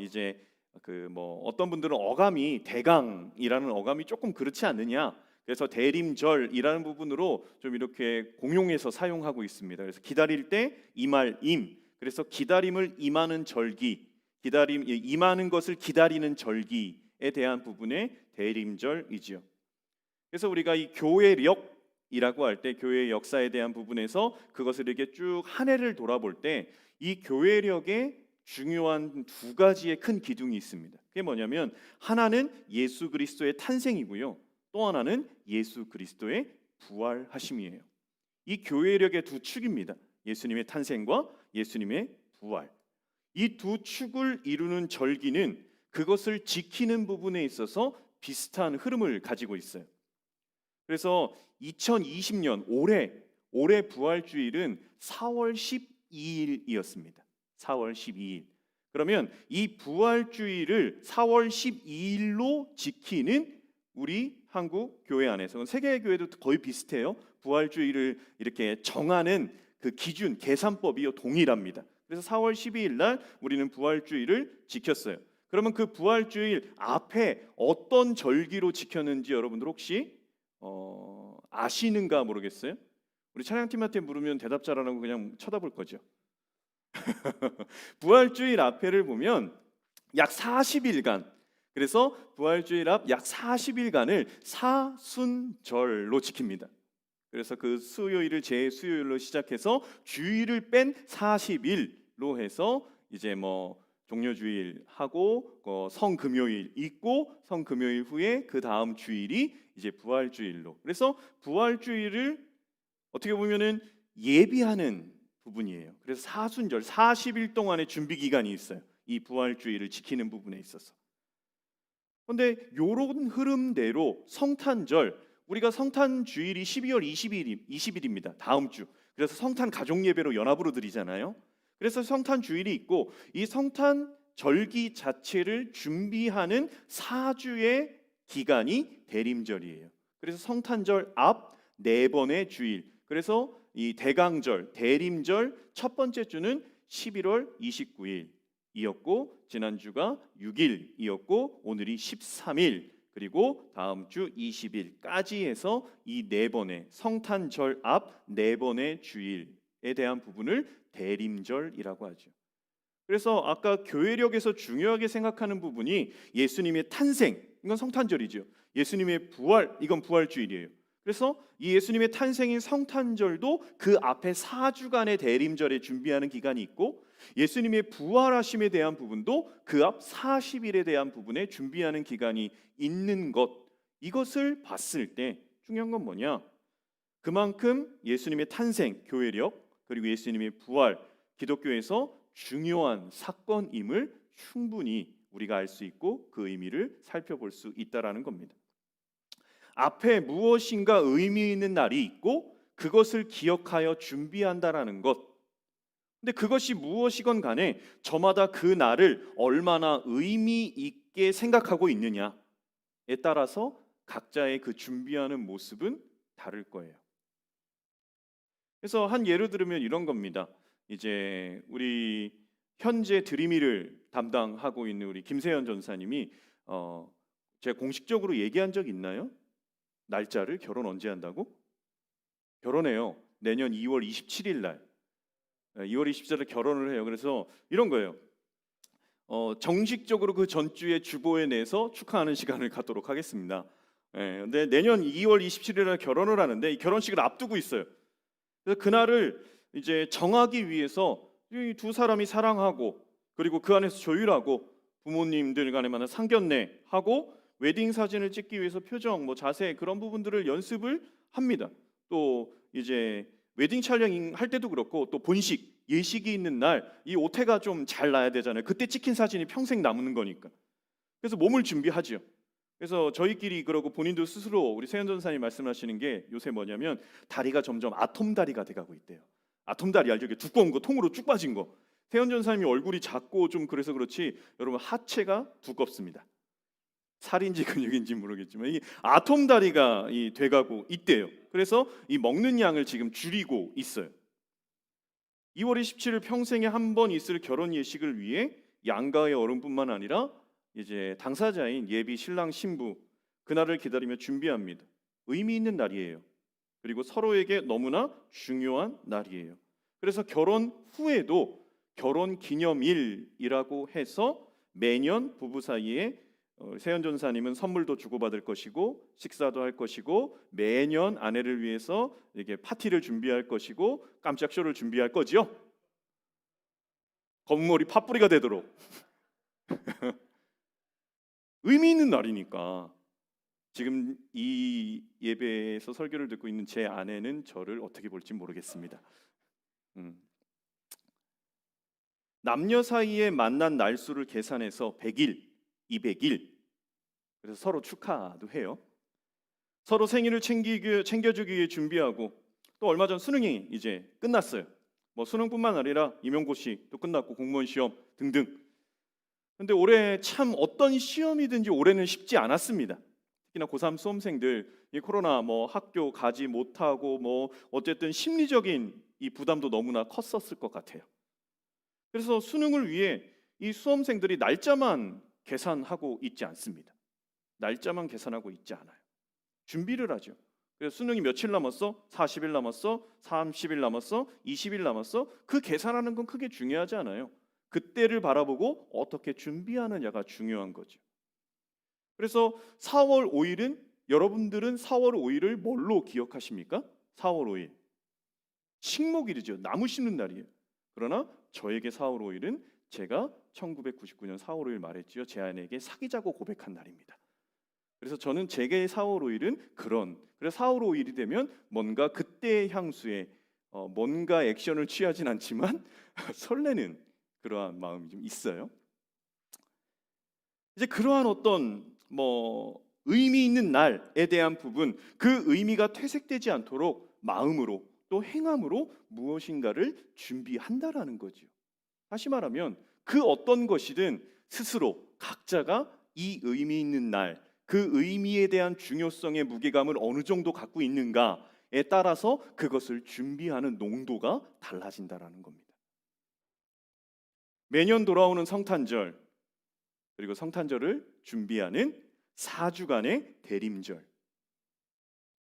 이제 그 뭐 어떤 분들은 어감이 대강이라는 어감이 조금 그렇지 않느냐, 그래서 대림절이라는 부분으로 좀 이렇게 공용해서 사용하고 있습니다. 그래서 기다릴 때 임할 임, 그래서 기다림을 임하는 절기, 임하는 것을 기다리는 절기에 대한 부분의 대림절이지요. 그래서 우리가 이 교회력이라고 할 때 교회의 역사에 대한 부분에서 그것을 이렇게 쭉 한 해를 돌아볼 때 이 교회력의 중요한 두 가지의 큰 기둥이 있습니다. 그게 뭐냐면 하나는 예수 그리스도의 탄생이고요, 또 하나는 예수 그리스도의 부활하심이에요. 이 교회력의 두 축입니다. 예수님의 탄생과 예수님의 부활. 이 두 축을 이루는 절기는 그것을 지키는 부분에 있어서 비슷한 흐름을 가지고 있어요. 그래서 2020년 올해 부활주일은 4월 12일이었습니다. 4월 12일. 그러면 이 부활주일을 4월 12일로 지키는 우리 한국 교회 안에서, 세계 교회도 거의 비슷해요. 부활주일을 이렇게 정하는 그 기준, 계산법이 동일합니다. 그래서 4월 12일 날 우리는 부활주일을 지켰어요. 그러면 그 부활주일 앞에 어떤 절기로 지켰는지 여러분들 혹시 아시는가 모르겠어요? 우리 찬양팀한테 물으면 대답 잘하라고 그냥 쳐다볼 거죠. 부활주일 앞에를 보면 약 40일간, 그래서 부활주일 앞 약 40일간을 사순절로 지킵니다. 그래서 그 수요일을 제수요일로 시작해서 주일을 뺀 40일로 해서 이제 뭐 종료주일 하고 성금요일 있고 성금요일 후에 그 다음 주일이 이제 부활주일로. 그래서 부활주일을 어떻게 보면은 예비하는 부분이에요. 그래서 사순절 40일 동안의 준비 기간이 있어요. 이 부활주일을 지키는 부분에 있어서. 그런데 이런 흐름대로 성탄절, 우리가 성탄 주일이 12월 20일입니다. 다음 주. 그래서 성탄 가족 예배로 연합으로 드리잖아요. 그래서 성탄 주일이 있고 이 성탄 절기 자체를 준비하는 4주의 기간이 대림절이에요. 그래서 성탄절 앞 4번의 주일. 그래서 이 대강절, 대림절 첫 번째 주는 11월 29일이었고 지난주가 6일이었고 오늘이 13일, 그리고 다음 주 20일까지 해서 이 4번의 성탄절 앞 4번의 주일에 대한 부분을 대림절이라고 하죠. 그래서 아까 교회력에서 중요하게 생각하는 부분이 예수님의 탄생, 이건 성탄절이죠. 예수님의 부활, 이건 부활주일이에요. 그래서 이 예수님의 탄생인 성탄절도 그 앞에 4주간의 대림절에 준비하는 기간이 있고 예수님의 부활하심에 대한 부분도 그 앞 40일에 대한 부분에 준비하는 기간이 있는 것, 이것을 봤을 때 중요한 건 뭐냐? 그만큼 예수님의 탄생, 교회력, 그리고 예수님의 부활, 기독교에서 중요한 사건임을 충분히 우리가 알 수 있고 그 의미를 살펴볼 수 있다라는 겁니다. 앞에 무엇인가 의미 있는 날이 있고 그것을 기억하여 준비한다라는 것. 근데 그것이 무엇이건 간에 저마다 그 날을 얼마나 의미 있게 생각하고 있느냐에 따라서 각자의 그 준비하는 모습은 다를 거예요. 그래서 한 예를 들으면 이런 겁니다. 이제 우리 현재 드림이를 담당하고 있는 우리 김세현 전사님이 제가 공식적으로 얘기한 적 있나요? 날짜를 결혼 언제 한다고? 결혼해요. 내년 2월 27일 날. 2월 27일 날 결혼을 해요. 그래서 이런 거예요. 정식적으로 그 전주에 주보에 내서 축하하는 시간을 갖도록 하겠습니다. 근데 내년 2월 27일 날 결혼을 하는데 이 결혼식을 앞두고 있어요. 그래서 그날을 이제 정하기 위해서 이 두 사람이 사랑하고 그리고 그 안에서 조율하고 부모님들 간에 만난 상견례 하고 웨딩 사진을 찍기 위해서 표정, 뭐 자세 그런 부분들을 연습을 합니다. 또 이제 웨딩 촬영할 때도 그렇고 또 본식, 예식이 있는 날 이 오태가 좀 잘 나야 되잖아요. 그때 찍힌 사진이 평생 남는 거니까. 그래서 몸을 준비하죠. 그래서 저희끼리 그러고 본인도 스스로 우리 세현 전사님 말씀하시는 게 요새 뭐냐면 다리가 점점 아톰 다리가 돼가고 있대요. 아톰 다리 알죠? 이게 두꺼운 거 통으로 쭉 빠진 거. 세현 전사님이 얼굴이 작고 좀 그래서 그렇지 여러분 하체가 두껍습니다. 살인지 근육인지 모르겠지만 이 아톰 다리가 돼가고 있대요. 그래서 이 먹는 양을 지금 줄이고 있어요. 2월 27일 평생에 한 번 있을 결혼 예식을 위해 양가의 어른뿐만 아니라 이제 당사자인 예비 신랑 신부 그날을 기다리며 준비합니다. 의미 있는 날이에요. 그리고 서로에게 너무나 중요한 날이에요. 그래서 결혼 후에도 결혼 기념일이라고 해서 매년 부부 사이에 세현 전사님은 선물도 주고받을 것이고 식사도 할 것이고 매년 아내를 위해서 이렇게 파티를 준비할 것이고 깜짝 쇼를 준비할 거지요. 검은 머리 팥뿌리가 되도록 의미 있는 날이니까 지금 이 예배에서 설교를 듣고 있는 제 아내는 저를 어떻게 볼지 모르겠습니다. 남녀 사이에 만난 날수를 계산해서 100일, 200일 그래서 서로 축하도 해요. 서로 생일을 챙겨주기 위해 준비하고 또 얼마 전 수능이 이제 끝났어요. 뭐 수능뿐만 아니라 임용고시도 끝났고 공무원 시험 등등. 근데 올해 참 어떤 시험이든지 올해는 쉽지 않았습니다. 특히나 고3 수험생들 이 코로나 뭐 학교 가지 못하고 뭐 어쨌든 심리적인 이 부담도 너무나 컸었을 것 같아요. 그래서 수능을 위해 이 수험생들이 날짜만 계산하고 있지 않습니다. 날짜만 계산하고 있지 않아요. 준비를 하죠. 그래서 수능이 며칠 남았어? 40일 남았어? 30일 남았어? 20일 남았어? 그 계산하는 건 크게 중요하지 않아요. 그때를 바라보고 어떻게 준비하느냐가 중요한 거죠. 그래서 4월 5일은 여러분들은 4월 5일을 뭘로 기억하십니까? 4월 5일 식목일이죠. 나무 심는 날이에요. 그러나 저에게 4월 5일은 제가 1999년 4월 5일 말했지요. 제 아내에게 사귀자고 고백한 날입니다. 그래서 저는 제게 4월 5일은 그래서 4월 5일이 되면 뭔가 그때의 향수에 뭔가 액션을 취하진 않지만 설레는 그러한 마음이 좀 있어요. 이제 그러한 어떤 의미 있는 날에 대한 부분, 그 의미가 퇴색되지 않도록 마음으로 또 행함으로 무엇인가를 준비한다라는 거죠. 다시 말하면 그 어떤 것이든 스스로 각자가 이 의미 있는 날, 그 의미에 대한 중요성의 무게감을 어느 정도 갖고 있는가에 따라서 그것을 준비하는 농도가 달라진다라는 겁니다. 매년 돌아오는 성탄절, 그리고 성탄절을 준비하는 4주간의 대림절.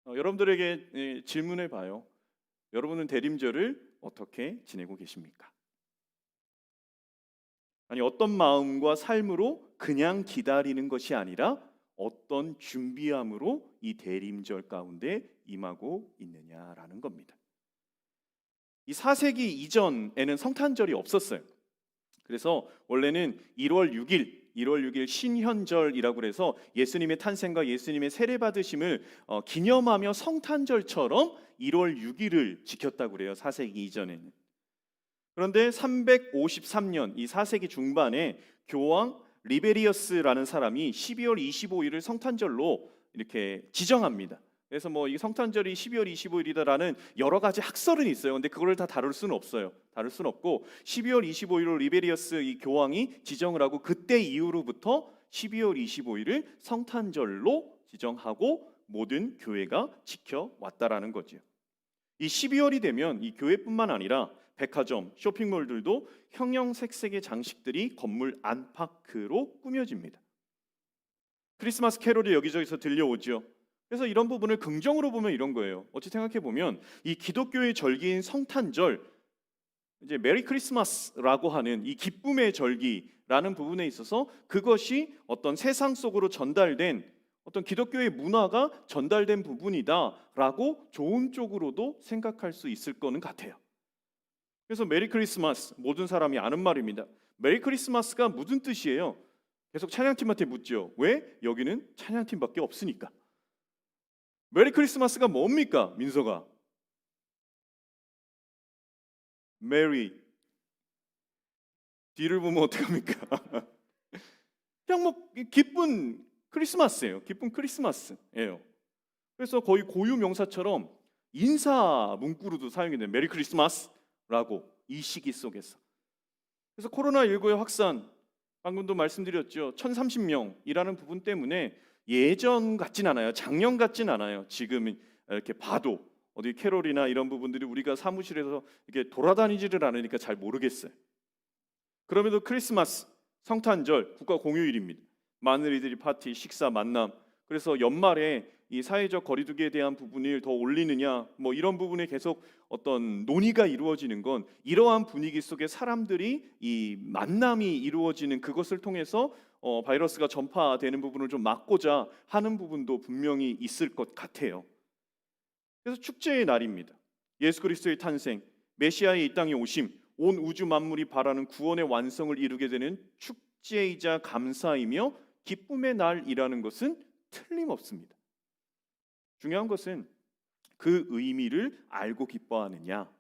여러분들에게 질문해 봐요. 여러분은 대림절을 어떻게 지내고 계십니까? 아니 어떤 마음과 삶으로 그냥 기다리는 것이 아니라 어떤 준비함으로 이 대림절 가운데 임하고 있느냐라는 겁니다. 이 4세기 이전에는 성탄절이 없었어요. 그래서 원래는 1월 6일 신현절이라고 해서 예수님의 탄생과 예수님의 세례 받으심을 기념하며 성탄절처럼 1월 6일을 지켰다고 그래요. 4세기 이전에는. 그런데 353년 이 4세기 중반에 교황 리베리어스라는 사람이 12월 25일을 성탄절로 이렇게 지정합니다. 그래서 이 성탄절이 12월 25일이다라는 여러 가지 학설은 있어요. 근데 그걸 다 다룰 수는 없어요. 다룰 수는 없고 12월 25일로 리베리어스 이 교황이 지정을 하고 그때 이후로부터 12월 25일을 성탄절로 지정하고 모든 교회가 지켜왔다라는 거죠. 이 12월이 되면 이 교회뿐만 아니라 백화점, 쇼핑몰들도 형형색색의 장식들이 건물 안팎으로 꾸며집니다. 크리스마스 캐롤이 여기저기서 들려오죠. 그래서 이런 부분을 긍정으로 보면 이런 거예요. 어찌 생각해 보면 이 기독교의 절기인 성탄절, 이제 메리 크리스마스라고 하는 이 기쁨의 절기라는 부분에 있어서 그것이 어떤 세상 속으로 전달된 어떤 기독교의 문화가 전달된 부분이다라고 좋은 쪽으로도 생각할 수 있을 거는 같아요. 그래서 메리 크리스마스, 모든 사람이 아는 말입니다. 메리 크리스마스가 무슨 뜻이에요? 계속 찬양팀한테 묻죠. 왜? 여기는 찬양팀밖에 없으니까. 메리 크리스마스가 뭡니까? 민서가. 메리. 뒤를 보면 어떡합니까? 그냥 뭐 기쁜 크리스마스예요. 기쁜 크리스마스예요. 그래서 거의 고유 명사처럼 인사 문구로도 사용이 돼요. 메리 크리스마스라고 이 시기 속에서. 그래서 코로나19의 확산, 방금도 말씀드렸죠. 1030명이라는 부분 때문에 예전 같진 않아요. 작년 같진 않아요. 지금 이렇게 봐도 어디 캐롤이나 이런 부분들이 우리가 사무실에서 이렇게 돌아다니지를 않으니까 잘 모르겠어요. 그럼에도 크리스마스, 성탄절, 국가 공휴일입니다. 많은 이들이 파티, 식사, 만남. 그래서 연말에 이 사회적 거리두기에 대한 부분을 더 올리느냐, 뭐 이런 부분에 계속 어떤 논의가 이루어지는 건 이러한 분위기 속에 사람들이 이 만남이 이루어지는 그것을 통해서 바이러스가 전파되는 부분을 좀 막고자 하는 부분도 분명히 있을 것 같아요. 그래서 축제의 날입니다. 예수 그리스도의 탄생, 메시아의 이 땅에 오심, 온 우주 만물이 바라는 구원의 완성을 이루게 되는 축제이자 감사이며 기쁨의 날이라는 것은 틀림없습니다. 중요한 것은 그 의미를 알고 기뻐하느냐,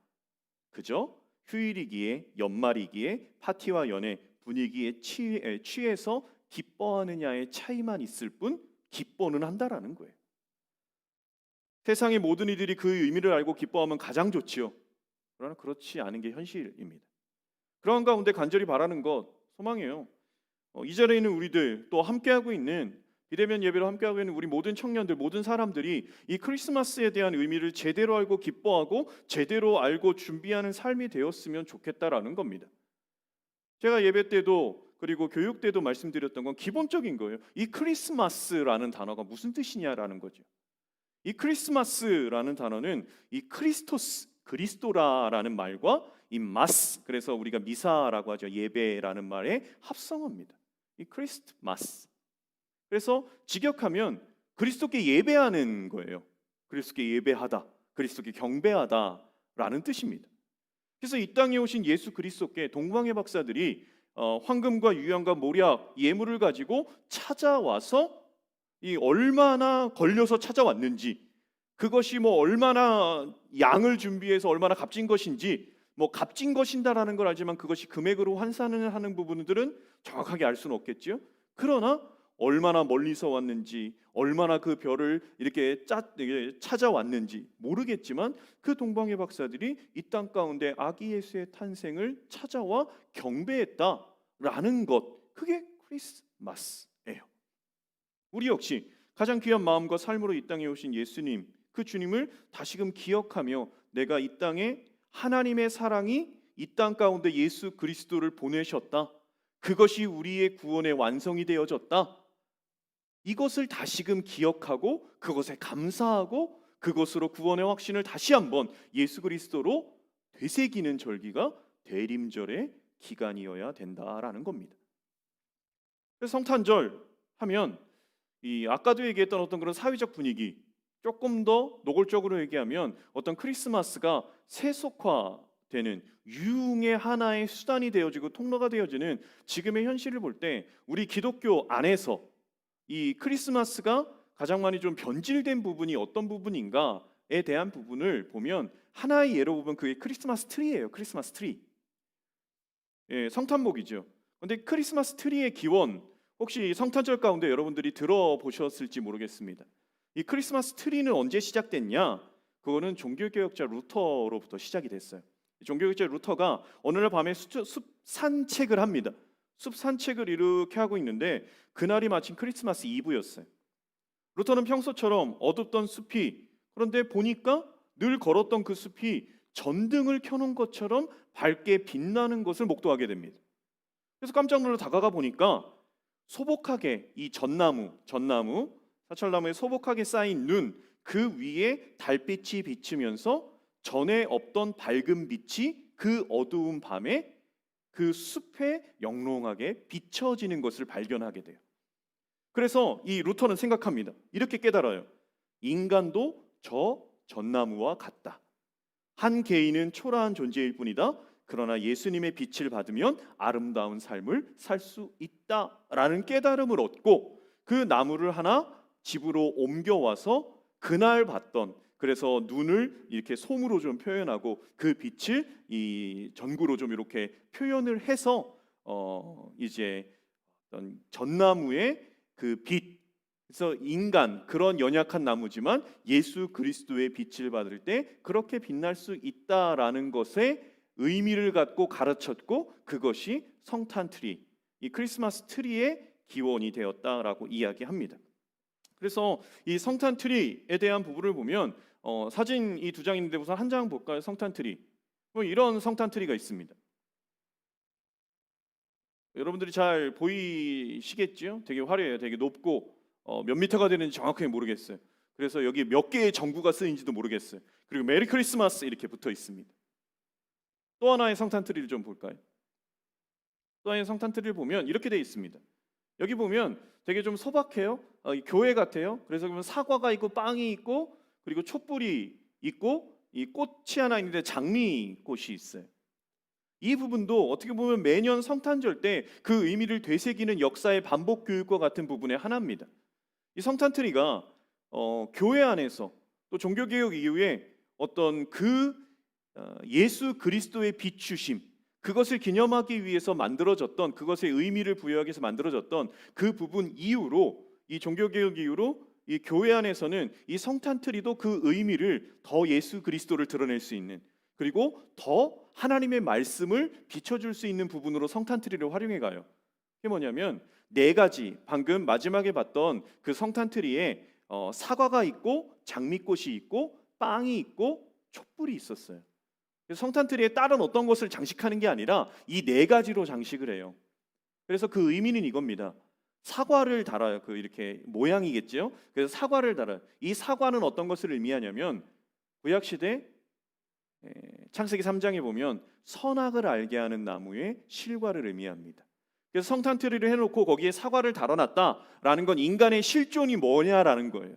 그죠? 휴일이기에, 연말이기에, 파티와 연애, 분위기에 취해서 기뻐하느냐의 차이만 있을 뿐 기뻐는 한다라는 거예요. 세상의 모든 이들이 그 의미를 알고 기뻐하면 가장 좋지요. 그러나 그렇지 않은 게 현실입니다. 그런 가운데 간절히 바라는 것, 소망이에요. 이 자리에 있는 우리들, 또 함께하고 있는 비대면 예배로 함께하고 있는 우리 모든 청년들, 모든 사람들이 이 크리스마스에 대한 의미를 제대로 알고 기뻐하고 제대로 알고 준비하는 삶이 되었으면 좋겠다라는 겁니다. 제가 예배 때도 그리고 교육 때도 말씀드렸던 건 기본적인 거예요. 이 크리스마스라는 단어가 무슨 뜻이냐라는 거죠. 이 크리스마스라는 단어는 이 크리스토스, 그리스도라라는 말과 이 마스, 그래서 우리가 미사라고 하죠. 예배라는 말의 합성어입니다. 이 크리스마스. 그래서 직역하면 그리스도께 예배하는 거예요. 그리스도께 예배하다, 그리스도께 경배하다라는 뜻입니다. 그래서 이 땅에 오신 예수 그리스도께 동방의 박사들이 황금과 유향과 모략, 예물을 가지고 찾아와서 이 얼마나 걸려서 찾아왔는지, 그것이 뭐 얼마나 양을 준비해서 얼마나 값진 것인지, 뭐 값진 것인다라는 걸 알지만 그것이 금액으로 환산을 하는 부분들은 정확하게 알 수는 없겠죠. 그러나 얼마나 멀리서 왔는지, 얼마나 그 별을 이렇게 찾아왔는지 모르겠지만 그 동방의 박사들이 이 땅 가운데 아기 예수의 탄생을 찾아와 경배했다라는 것, 그게 크리스마스예요. 우리 역시 가장 귀한 마음과 삶으로 이 땅에 오신 예수님, 그 주님을 다시금 기억하며 내가 이 땅에 하나님의 사랑이 이 땅 가운데 예수 그리스도를 보내셨다, 그것이 우리의 구원의 완성이 되어졌다, 이것을 다시금 기억하고 그것에 감사하고 그것으로 구원의 확신을 다시 한번 예수 그리스도로 되새기는 절기가 대림절의 기간이어야 된다라는 겁니다. 그래서 성탄절 하면 이 아까도 얘기했던 어떤 그런 사회적 분위기, 조금 더 노골적으로 얘기하면 어떤 크리스마스가 세속화되는 유흥의 하나의 수단이 되어지고 통로가 되어지는 지금의 현실을 볼 때 우리 기독교 안에서 이 크리스마스가 가장 많이 좀 변질된 부분이 어떤 부분인가에 대한 부분을 보면 하나의 예로 보면 그게 크리스마스 트리예요. 크리스마스 트리. 예, 성탄목이죠. 근데 크리스마스 트리의 기원, 혹시 성탄절 가운데 여러분들이 들어보셨을지 모르겠습니다. 이 크리스마스 트리는 언제 시작됐냐? 그거는 종교개혁자 루터로부터 시작이 됐어요. 종교개혁자 루터가 어느 날 밤에 숲 산책을 합니다. 숲 산책을 이렇게 하고 있는데 그날이 마침 크리스마스 이브였어요. 루터는 평소처럼 어둡던 숲이, 그런데 보니까 늘 걸었던 그 숲이 전등을 켜놓은 것처럼 밝게 빛나는 것을 목도하게 됩니다. 그래서 깜짝 놀라 다가가 보니까 소복하게 이 전나무, 사철나무에 소복하게 쌓인 눈, 그 위에 달빛이 비치면서 전에 없던 밝은 빛이 그 어두운 밤에 그 숲에 영롱하게 비춰지는 것을 발견하게 돼요. 그래서 이 루터는 생각합니다. 이렇게 깨달아요. 인간도 저 전나무와 같다. 한 개인은 초라한 존재일 뿐이다. 그러나 예수님의 빛을 받으면 아름다운 삶을 살 수 있다라는 깨달음을 얻고 그 나무를 하나 집으로 옮겨와서 그날 봤던, 그래서 눈을 이렇게 솜으로 좀 표현하고 그 빛을 이 전구로 좀 이렇게 표현을 해서 이제 어떤 전나무의 그 빛, 그래서 인간, 그런 연약한 나무지만 예수 그리스도의 빛을 받을 때 그렇게 빛날 수 있다라는 것에 의미를 갖고 가르쳤고, 그것이 성탄 트리, 이 크리스마스 트리의 기원이 되었다라고 이야기합니다. 그래서 이 성탄 트리에 대한 부분을 보면 사진 이 두 장 있는데 우선 한 장 볼까요? 성탄 트리. 이런 성탄 트리가 있습니다. 여러분들이 잘 보이시겠죠? 되게 화려해요. 되게 높고 몇 미터가 되는지 정확하게 모르겠어요. 그래서 여기 몇 개의 전구가 쓰인지도 모르겠어요. 그리고 메리 크리스마스 이렇게 붙어 있습니다. 또 하나의 성탄 트리를 좀 볼까요? 또 하나의 성탄 트리를 보면 이렇게 되어 있습니다. 여기 보면 되게 좀 소박해요. 교회 같아요. 그래서 보면 사과가 있고 빵이 있고 그리고 촛불이 있고 이 꽃이 하나 있는데 장미꽃이 있어요. 이 부분도 어떻게 보면 매년 성탄절 때 그 의미를 되새기는 역사의 반복 교육과 같은 부분의 하나입니다. 이 성탄 트리가 교회 안에서 또 종교개혁 이후에 어떤 예수 그리스도의 비추심, 그것을 기념하기 위해서 만들어졌던, 그것의 의미를 부여하기 위해서 만들어졌던 그 부분 이후로, 이 종교개혁 이후로 이 교회 안에서는 이 성탄 트리도 그 의미를 더 예수 그리스도를 드러낼 수 있는, 그리고 더 하나님의 말씀을 비춰줄 수 있는 부분으로 성탄 트리를 활용해 가요. 그게 뭐냐면 네 가지, 방금 마지막에 봤던 그 성탄 트리에 사과가 있고 장미꽃이 있고 빵이 있고 촛불이 있었어요. 그래서 성탄 트리에 다른 어떤 것을 장식하는 게 아니라 이 네 가지로 장식을 해요. 그래서 그 의미는 이겁니다. 사과를 달아요. 그 이렇게 모양이겠죠. 그래서 사과를 달아요. 이 사과는 어떤 것을 의미하냐면 구약 시대 창세기 3장에 보면 선악을 알게 하는 나무의 실과를 의미합니다. 그래서 성탄 트리를 해놓고 거기에 사과를 달아놨다라는 건 인간의 실존이 뭐냐라는 거예요.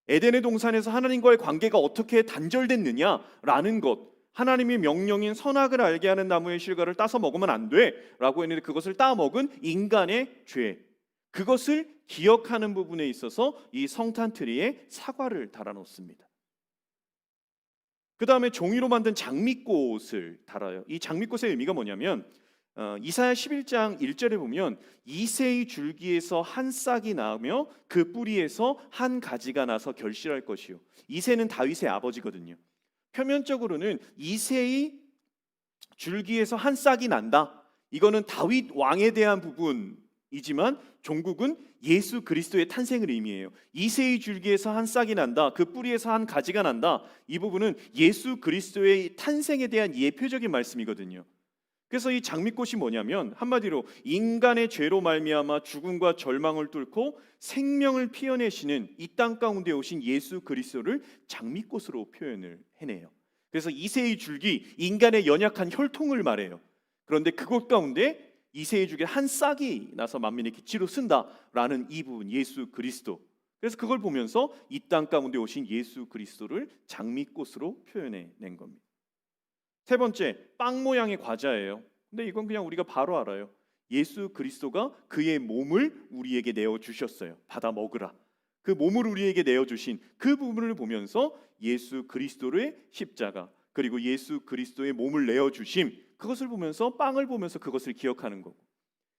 에덴의 동산에서 하나님과의 관계가 어떻게 단절됐느냐라는 것, 하나님의 명령인 선악을 알게 하는 나무의 실과를 따서 먹으면 안 돼라고 했는데 그것을 따먹은 인간의 죄, 그것을 기억하는 부분에 있어서 이 성탄 트리에 사과를 달아놓습니다. 그 다음에 종이로 만든 장미꽃을 달아요. 이 장미꽃의 의미가 뭐냐면 이사야 11장 1절에 보면 이새의 줄기에서 한 싹이 나며 그 뿌리에서 한 가지가 나서 결실할 것이요. 이새는 다윗의 아버지거든요. 표면적으로는 이새의 줄기에서 한 싹이 난다, 이거는 다윗 왕에 대한 부분이지만 종국은 예수 그리스도의 탄생을 의미해요. 이새의 줄기에서 한 싹이 난다, 그 뿌리에서 한 가지가 난다, 이 부분은 예수 그리스도의 탄생에 대한 예표적인 말씀이거든요. 그래서 이 장미꽃이 뭐냐면 한마디로 인간의 죄로 말미암아 죽음과 절망을 뚫고 생명을 피어내시는 이 땅 가운데 오신 예수 그리스도를 장미꽃으로 표현을 해내요. 그래서 이새의 줄기, 인간의 연약한 혈통을 말해요. 그런데 그곳 가운데 이새의 줄기 한 싹이 나서 만민의 기치로 쓴다라는 이 부분, 예수 그리스도. 그래서 그걸 보면서 이 땅 가운데 오신 예수 그리스도를 장미꽃으로 표현해낸 겁니다. 세 번째, 빵 모양의 과자예요. 근데 이건 그냥 우리가 바로 알아요. 예수 그리스도가 그의 몸을 우리에게 내어주셨어요. 받아 먹으라. 그 몸을 우리에게 내어주신 그 부분을 보면서 예수 그리스도의 십자가, 그리고 예수 그리스도의 몸을 내어주심, 그것을 보면서 빵을 보면서 그것을 기억하는 거고,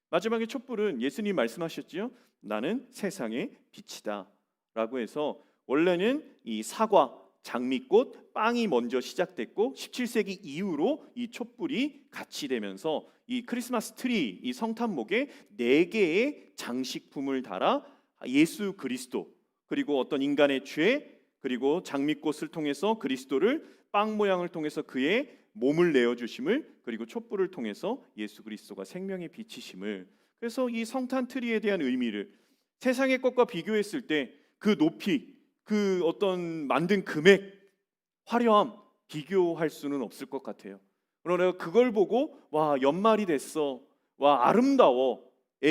마지막에 촛불은 예수님 말씀하셨지요. 나는 세상의 빛이다 라고 해서 원래는 이 사과, 장미꽃, 빵이 먼저 시작됐고 17세기 이후로 이 촛불이 같이 되면서 이 크리스마스 트리, 이 성탄목에 4개의 장식품을 달아 예수 그리스도, 그리고 어떤 인간의 죄, 그리고 장미꽃을 통해서 그리스도를, 빵 모양을 통해서 그의 몸을 내어주심을, 그리고 촛불을 통해서 예수 그리스도가 생명의 빛이심을. 그래서 이 성탄 트리에 대한 의미를 세상의 것과 비교했을 때 그 높이, 그 어떤 만든 금액, 화려함 비교할 수는 없을 것 같아요. 그러나 그걸 보고 와, 연말이 됐어, 와, 아름다워,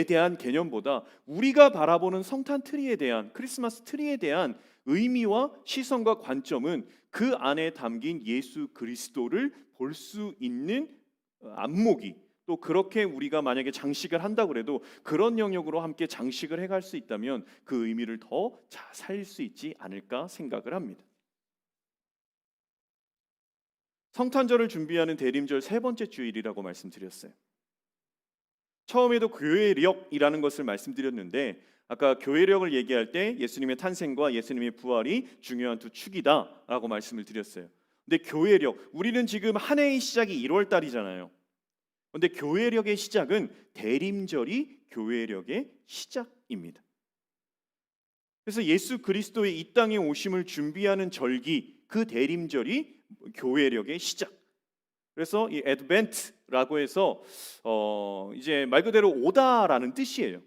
대한 개념보다 우리가 바라보는 성탄 트리에 대한, 크리스마스 트리에 대한 의미와 시선과 관점은 그 안에 담긴 예수 그리스도를 볼 수 있는 안목이, 또 그렇게 우리가 만약에 장식을 한다고 해도 그런 영역으로 함께 장식을 해갈 수 있다면 그 의미를 더 잘 살릴 수 있지 않을까 생각을 합니다. 성탄절을 준비하는 대림절 세 번째 주일이라고 말씀드렸어요. 처음에도 교회력이라는 것을 말씀드렸는데, 아까 교회력을 얘기할 때 예수님의 탄생과 예수님의 부활이 중요한 두 축이다라고 말씀을 드렸어요. 근데 교회력, 우리는 지금 한 해의 시작이 1월 달이잖아요. 근데 교회력의 시작은 대림절이 교회력의 시작입니다. 그래서 예수 그리스도의 이 땅에 오심을 준비하는 절기, 그 대림절이 교회력의 시작. 그래서 이 애드벤트라고 해서 이제 말 그대로 오다라는 뜻이에요.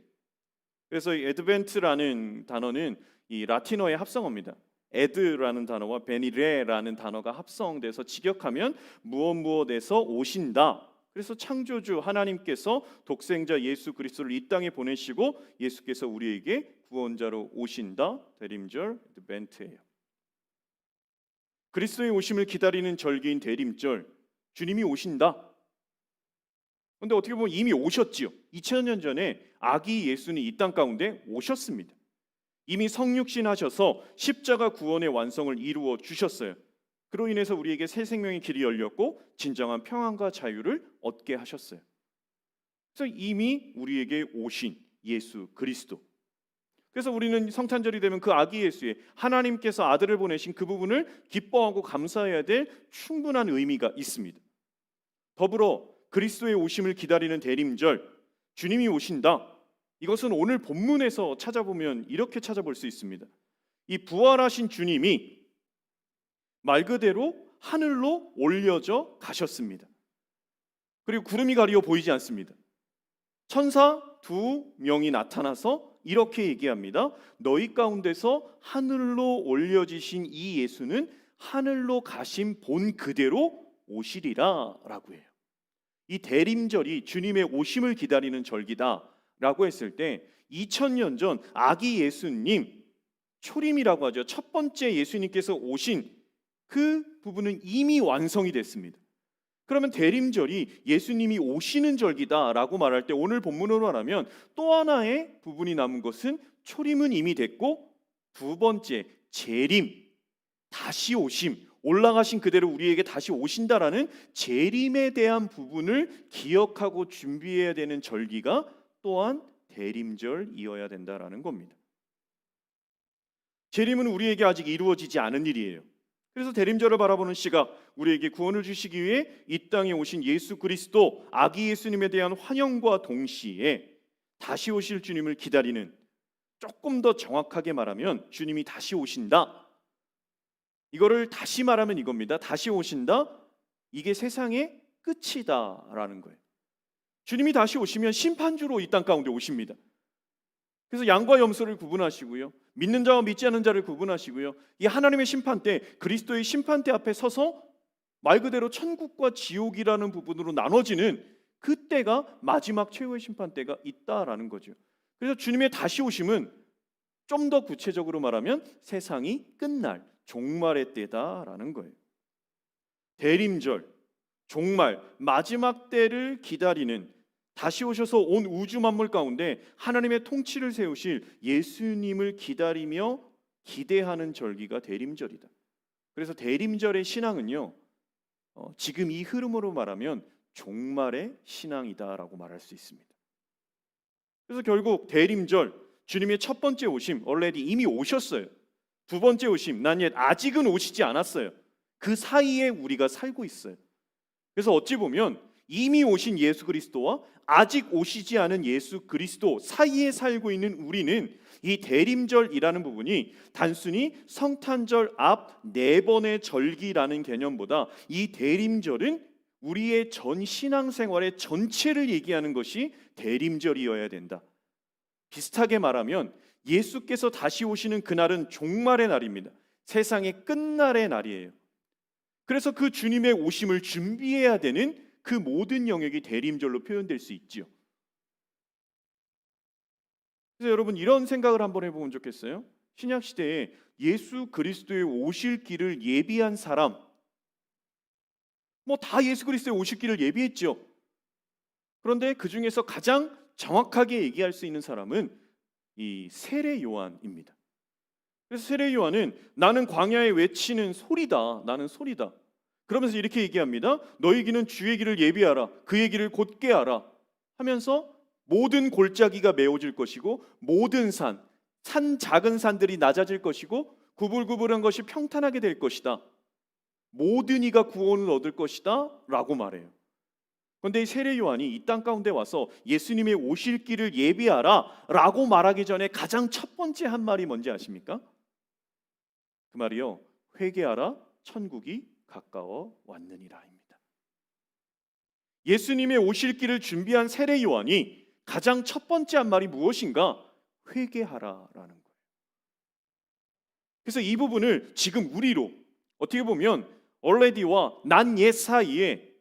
그래서 이 애드벤트라는 단어는 이 라틴어의 합성어입니다. 에드라는 단어와 베니레라는 단어가 합성돼서 직역하면 무엇에서 오신다. 그래서 창조주 하나님께서 독생자 예수 그리스도를 이 땅에 보내시고 예수께서 우리에게 구원자로 오신다. 대림절 애드벤트예요. 그리스도의 오심을 기다리는 절기인 대림절, 주님이 오신다. 그런데 어떻게 보면 이미 오셨지요. 2000년 전에 아기 예수는 이 땅 가운데 오셨습니다. 이미 성육신 하셔서 십자가 구원의 완성을 이루어 주셨어요. 그로 인해서 우리에게 새 생명의 길이 열렸고 진정한 평안과 자유를 얻게 하셨어요. 그래서 이미 우리에게 오신 예수 그리스도. 그래서 우리는 성탄절이 되면 그 아기 예수의, 하나님께서 아들을 보내신 그 부분을 기뻐하고 감사해야 될 충분한 의미가 있습니다. 더불어 그리스도의 오심을 기다리는 대림절, 주님이 오신다. 이것은 오늘 본문에서 찾아보면 이렇게 찾아볼 수 있습니다. 이 부활하신 주님이 말 그대로 하늘로 올려져 가셨습니다. 그리고 구름이 가리어 보이지 않습니다. 천사 2명이 나타나서 이렇게 얘기합니다. 너희 가운데서 하늘로 올려지신 이 예수는 하늘로 가신 본 그대로 오시리라 라고 해요. 이 대림절이 주님의 오심을 기다리는 절기다라고 했을 때 2000년 전 아기 예수님, 초림이라고 하죠. 첫 번째 예수님께서 오신 그 부분은 이미 완성이 됐습니다. 그러면 대림절이 예수님이 오시는 절기다라고 말할 때 오늘 본문으로 말하면 또 하나의 부분이 남은 것은 초림은 이미 됐고, 두 번째 재림, 다시 오심, 올라가신 그대로 우리에게 다시 오신다라는 재림에 대한 부분을 기억하고 준비해야 되는 절기가 또한 대림절이어야 된다라는 겁니다. 재림은 우리에게 아직 이루어지지 않은 일이에요. 그래서 대림절을 바라보는 시각, 우리에게 구원을 주시기 위해 이 땅에 오신 예수 그리스도, 아기 예수님에 대한 환영과 동시에 다시 오실 주님을 기다리는, 조금 더 정확하게 말하면 주님이 다시 오신다. 이거를 다시 말하면 이겁니다. 다시 오신다. 이게 세상의 끝이다라는 거예요. 주님이 다시 오시면 심판주로 이 땅 가운데 오십니다. 그래서 양과 염소를 구분하시고요, 믿는 자와 믿지 않는 자를 구분하시고요, 이 하나님의 심판대, 그리스도의 심판대 앞에 서서 말 그대로 천국과 지옥이라는 부분으로 나눠지는 그때가 마지막 최후의 심판대가 있다라는 거죠. 그래서 주님의 다시 오심은 좀 더 구체적으로 말하면 세상이 끝날 종말의 때다라는 거예요. 대림절, 종말, 마지막 때를 기다리는, 다시 오셔서 온 우주 만물 가운데 하나님의 통치를 세우실 예수님을 기다리며 기대하는 절기가 대림절이다. 그래서 대림절의 신앙은요, 지금 이 흐름으로 말하면 종말의 신앙이다라고 말할 수 있습니다. 그래서 결국 대림절, 주님의 첫 번째 오심, already 이미 오셨어요. 두 번째 오심, 난 옛 아직은 오시지 않았어요. 그 사이에 우리가 살고 있어요. 그래서 어찌 보면 이미 오신 예수 그리스도와 아직 오시지 않은 예수 그리스도 사이에 살고 있는 우리는 이 대림절이라는 부분이 단순히 성탄절 앞 4번의 절기라는 개념보다 이 대림절은 우리의 전 신앙생활의 전체를 얘기하는 것이 대림절이어야 된다. 비슷하게 말하면 예수께서 다시 오시는 그날은 종말의 날입니다. 세상의 끝날의 날이에요. 그래서 그 주님의 오심을 준비해야 되는 그 모든 영역이 대림절로 표현될 수 있지요. 그래서 여러분 이런 생각을 한번 해보면 좋겠어요. 신약 시대에 예수 그리스도의 오실 길을 예비한 사람, 뭐 다 예수 그리스도의 오실 길을 예비했죠. 그런데 그 중에서 가장 정확하게 얘기할 수 있는 사람은 이 세례 요한입니다. 그래서 세례 요한은 나는 광야에 외치는 소리다, 나는 소리다. 그러면서 이렇게 얘기합니다. 너희 귀는 주의 길을 예비하라, 그의 길을 곧게 하라 하면서 모든 골짜기가 메워질 것이고 모든 산 작은 산들이 낮아질 것이고 구불구불한 것이 평탄하게 될 것이다. 모든 이가 구원을 얻을 것이다 라고 말해요. 그런데 이 세례 요한이 이 땅 가운데 와서 예수님의 오실 길을 예비하라 라고 말하기 전에 가장 첫 번째 한 말이 뭔지 아십니까? 그 말이요, 회개하라, 천국이 가까워 왔느니라입니다. 예수님의 오실 길을 준비한 세례 요한이 가장 첫 번째 한 말이 무엇인가? 회개하라라는 거예요. 그래서 이 부분을 지금 우리로 어떻게 보면 already와 난 옛 사이에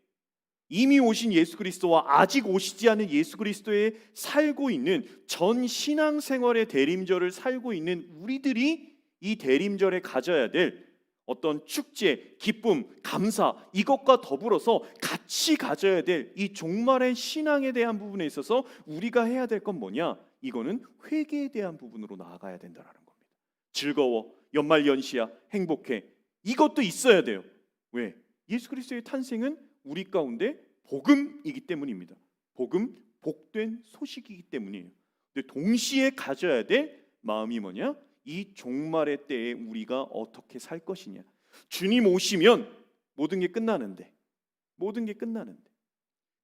이미 오신 예수 그리스도와 아직 오시지 않은 예수 그리스도에 살고 있는 전 신앙생활의 대림절을 살고 있는 우리들이 이 대림절에 가져야 될 어떤 축제, 기쁨, 감사 이것과 더불어서 같이 가져야 될 이 종말의 신앙에 대한 부분에 있어서 우리가 해야 될 건 뭐냐? 이거는 회개에 대한 부분으로 나아가야 된다는 겁니다. 즐거워, 연말연시야, 행복해 이것도 있어야 돼요. 왜? 예수 그리스도의 탄생은 우리 가운데 복음이기 때문입니다. 복음, 복된 소식이기 때문이에요. 근데 동시에 가져야 될 마음이 뭐냐? 이 종말의 때에 우리가 어떻게 살 것이냐. 주님 오시면 모든 게 끝나는데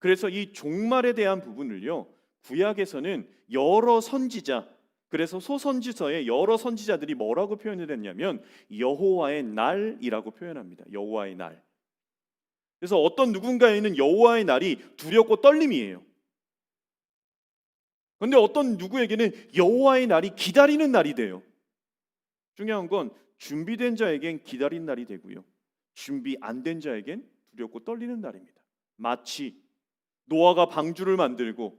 그래서 이 종말에 대한 부분을요, 구약에서는 여러 선지자, 그래서 소선지서에 여러 선지자들이 뭐라고 표현을 했냐면 여호와의 날이라고 표현합니다. 여호와의 날. 그래서 어떤 누군가에는 여호와의 날이 두렵고 떨림이에요. 그런데 어떤 누구에게는 여호와의 날이 기다리는 날이 돼요. 중요한 건 준비된 자에겐 기다린 날이 되고요, 준비 안 된 자에겐 두렵고 떨리는 날입니다. 마치 노아가 방주를 만들고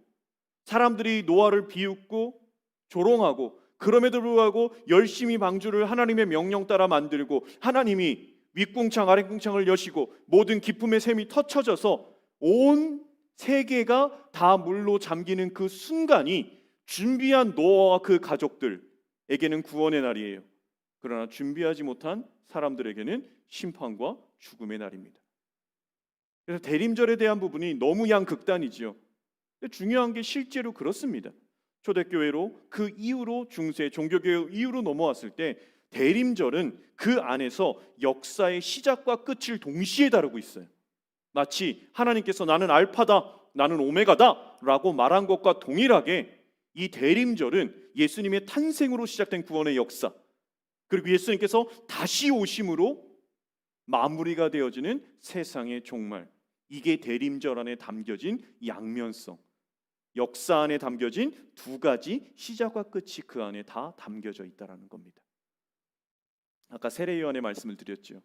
사람들이 노아를 비웃고 조롱하고 그럼에도 불구하고 열심히 방주를 하나님의 명령 따라 만들고 하나님이 윗궁창 아랫궁창을 여시고 모든 기쁨의 샘이 터쳐져서 온 세계가 다 물로 잠기는 그 순간이 준비한 노아와 그 가족들에게는 구원의 날이에요. 그러나 준비하지 못한 사람들에게는 심판과 죽음의 날입니다. 그래서 대림절에 대한 부분이 너무 양극단이지요. 근데 중요한 게 실제로 그렇습니다. 초대교회로 그 이후로 중세 종교교회 이후로 넘어왔을 때 대림절은 그 안에서 역사의 시작과 끝을 동시에 다루고 있어요. 마치 하나님께서 나는 알파다, 나는 오메가다 라고 말한 것과 동일하게 이 대림절은 예수님의 탄생으로 시작된 구원의 역사, 그리고 예수님께서 다시 오심으로 마무리가 되어지는 세상의 종말, 이게 대림절 안에 담겨진 양면성, 역사 안에 담겨진 두 가지 시작과 끝이 그 안에 다 담겨져 있다는 겁니다. 아까 세례 요한의 말씀을 드렸죠.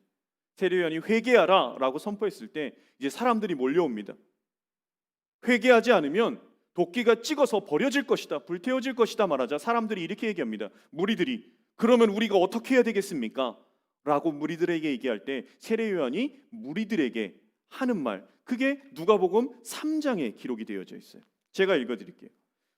세례 요한이 회개하라 라고 선포했을 때 이제 사람들이 몰려옵니다. 회개하지 않으면 도끼가 찍어서 버려질 것이다, 불태워질 것이다 말하자 사람들이 이렇게 얘기합니다. 무리들이 그러면 우리가 어떻게 해야 되겠습니까? 라고 무리들에게 얘기할 때 세례 요한이 무리들에게 하는 말, 그게 누가복음 3장에 기록이 되어져 있어요. 제가 읽어드릴게요.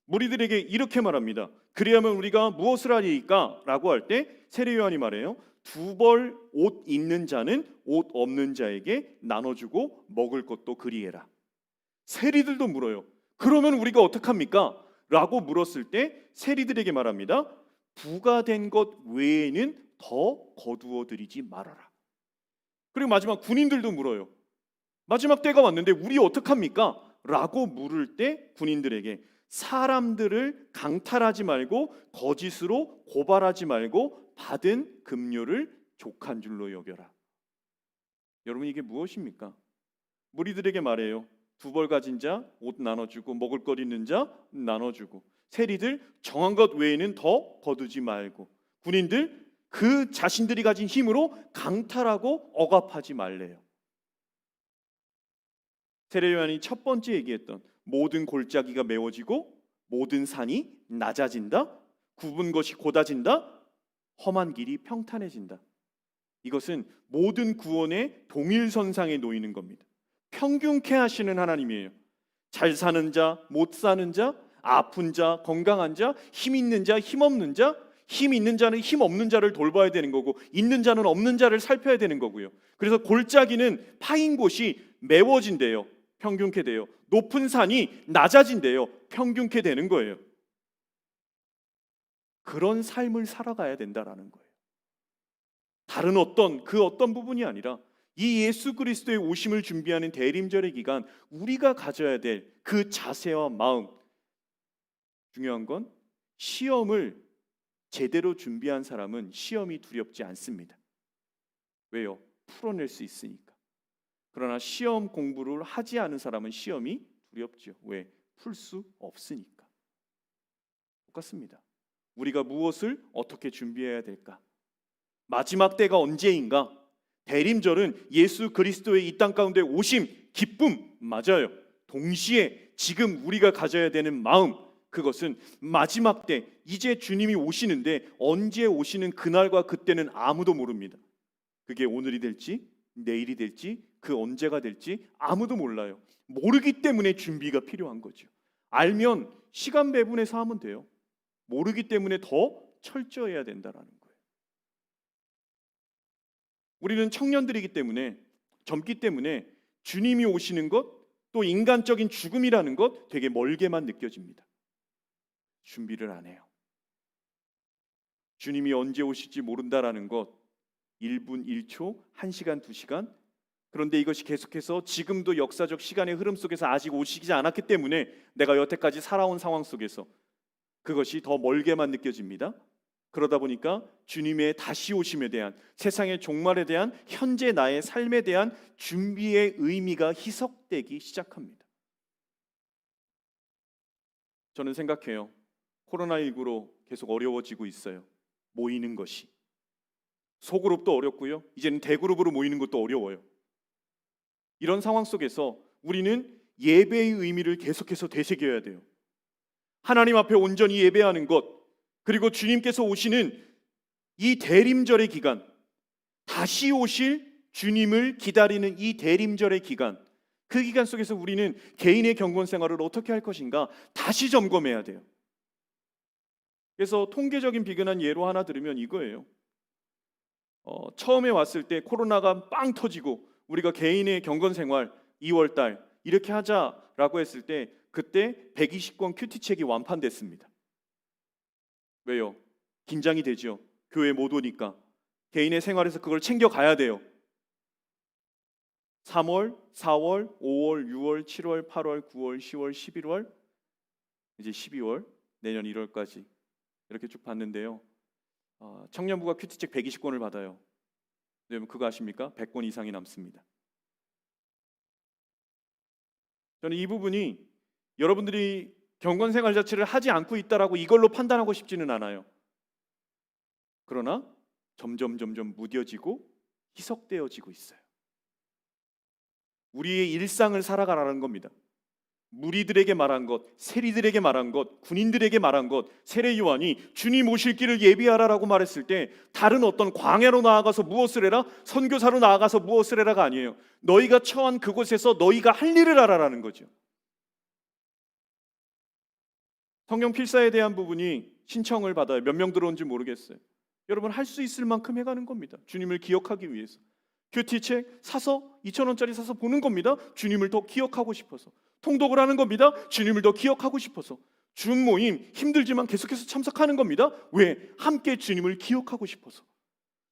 무리들에게 이렇게 말합니다. 그리하면 우리가 무엇을 하리이까? 라고 할 때 세례 요한이 말해요. 두 벌 옷 있는 자는 옷 없는 자에게 나눠주고 먹을 것도 그리해라. 세리들도 물어요. 그러면 우리가 어떡합니까? 라고 물었을 때 세리들에게 말합니다. 부가된 것 외에는 더 거두어 드리지 말아라. 그리고 마지막 군인들도 물어요. 마지막 때가 왔는데 우리 어떡합니까? 라고 물을 때 군인들에게 사람들을 강탈하지 말고 거짓으로 고발하지 말고 받은 급료를 족한 줄로 여겨라. 여러분 이게 무엇입니까? 무리들에게 말해요. 두 벌 가진 자 옷 나눠주고 먹을 것 있는 자 나눠주고, 세리들 정한 것 외에는 더 거두지 말고, 군인들 그 자신들이 가진 힘으로 강탈하고 억압하지 말래요. 세례 요한이 첫 번째 얘기했던 모든 골짜기가 메워지고 모든 산이 낮아진다, 굽은 것이 곧아진다. 험한 길이 평탄해진다. 이것은 모든 구원의 동일선상에 놓이는 겁니다. 평균케 하시는 하나님이에요. 잘 사는 자, 못 사는 자, 아픈 자, 건강한 자, 힘 있는 자, 힘 없는 자, 힘 있는 자는 힘 없는 자를 돌봐야 되는 거고 있는 자는 없는 자를 살펴야 되는 거고요. 그래서 골짜기는 파인 곳이 메워진대요. 평균케 돼요. 높은 산이 낮아진대요. 평균케 되는 거예요. 그런 삶을 살아가야 된다라는 거예요. 다른 어떤 부분이 아니라 이 예수 그리스도의 오심을 준비하는 대림절의 기간 우리가 가져야 될 그 자세와 마음, 중요한 건 시험을 제대로 준비한 사람은 시험이 두렵지 않습니다. 왜요? 풀어낼 수 있으니까. 그러나 시험 공부를 하지 않은 사람은 시험이 두렵죠. 왜? 풀 수 없으니까. 똑같습니다. 우리가 무엇을 어떻게 준비해야 될까? 마지막 때가 언제인가? 대림절은 예수 그리스도의 이 땅 가운데 오심, 기쁨 맞아요. 동시에 지금 우리가 가져야 되는 마음, 그것은 마지막 때 이제 주님이 오시는데 언제 오시는 그날과 그때는 아무도 모릅니다. 그게 오늘이 될지 내일이 될지 그 언제가 될지 아무도 몰라요. 모르기 때문에 준비가 필요한 거죠. 알면 시간 배분해서 하면 돼요. 모르기 때문에 더 철저해야 된다라는 거예요. 우리는 청년들이기 때문에 젊기 때문에 주님이 오시는 것 또 인간적인 죽음이라는 것 되게 멀게만 느껴집니다. 준비를 안 해요. 주님이 언제 오실지 모른다라는 것 1분 1초, 1시간, 2시간 그런데 이것이 계속해서 지금도 역사적 시간의 흐름 속에서 아직 오시지 않았기 때문에 내가 여태까지 살아온 상황 속에서 그것이 더 멀게만 느껴집니다. 그러다 보니까 주님의 다시 오심에 대한 세상의 종말에 대한 현재 나의 삶에 대한 준비의 의미가 희석되기 시작합니다. 저는 생각해요. 코로나19로 계속 어려워지고 있어요. 모이는 것이. 소그룹도 어렵고요. 이제는 대그룹으로 모이는 것도 어려워요. 이런 상황 속에서 우리는 예배의 의미를 계속해서 되새겨야 돼요. 하나님 앞에 온전히 예배하는 것, 그리고 주님께서 오시는 이 대림절의 기간, 다시 오실 주님을 기다리는 이 대림절의 기간, 그 기간 속에서 우리는 개인의 경건 생활을 어떻게 할 것인가 다시 점검해야 돼요. 그래서 통계적인 비근한 예로 하나 들으면 이거예요. 처음에 왔을 때 코로나가 빵 터지고 우리가 개인의 경건 생활 2월 달 이렇게 하자라고 했을 때 그때 120권 큐티책이 완판됐습니다. 왜요? 긴장이 되죠. 교회 못 오니까. 개인의 생활에서 그걸 챙겨가야 돼요. 3월, 4월, 5월, 6월, 7월, 8월, 9월, 10월, 11월, 이제 12월, 내년 1월까지 이렇게 쭉 봤는데요. 청년부가 큐티책 120권을 받아요. 여러분 그거 아십니까? 100권 이상이 남습니다. 저는 이 부분이 여러분들이 경건생활 자체를 하지 않고 있다라고 이걸로 판단하고 싶지는 않아요. 그러나 점점 무뎌지고 희석되어지고 있어요. 우리의 일상을 살아가라는 겁니다. 무리들에게 말한 것, 세리들에게 말한 것, 군인들에게 말한 것, 세례 요한이 주님 오실 길을 예비하라라고 말했을 때 다른 어떤 광야로 나아가서 무엇을 해라? 선교사로 나아가서 무엇을 해라가 아니에요. 너희가 처한 그곳에서 너희가 할 일을 하라라는 거죠. 성경 필사에 대한 부분이 신청을 받아요. 몇 명 들어온지 모르겠어요. 여러분 할 수 있을 만큼 해가는 겁니다. 주님을 기억하기 위해서. 큐티책 사서 2,000원짜리 사서 보는 겁니다. 주님을 더 기억하고 싶어서. 통독을 하는 겁니다. 주님을 더 기억하고 싶어서. 줌 모임 힘들지만 계속해서 참석하는 겁니다. 왜? 함께 주님을 기억하고 싶어서.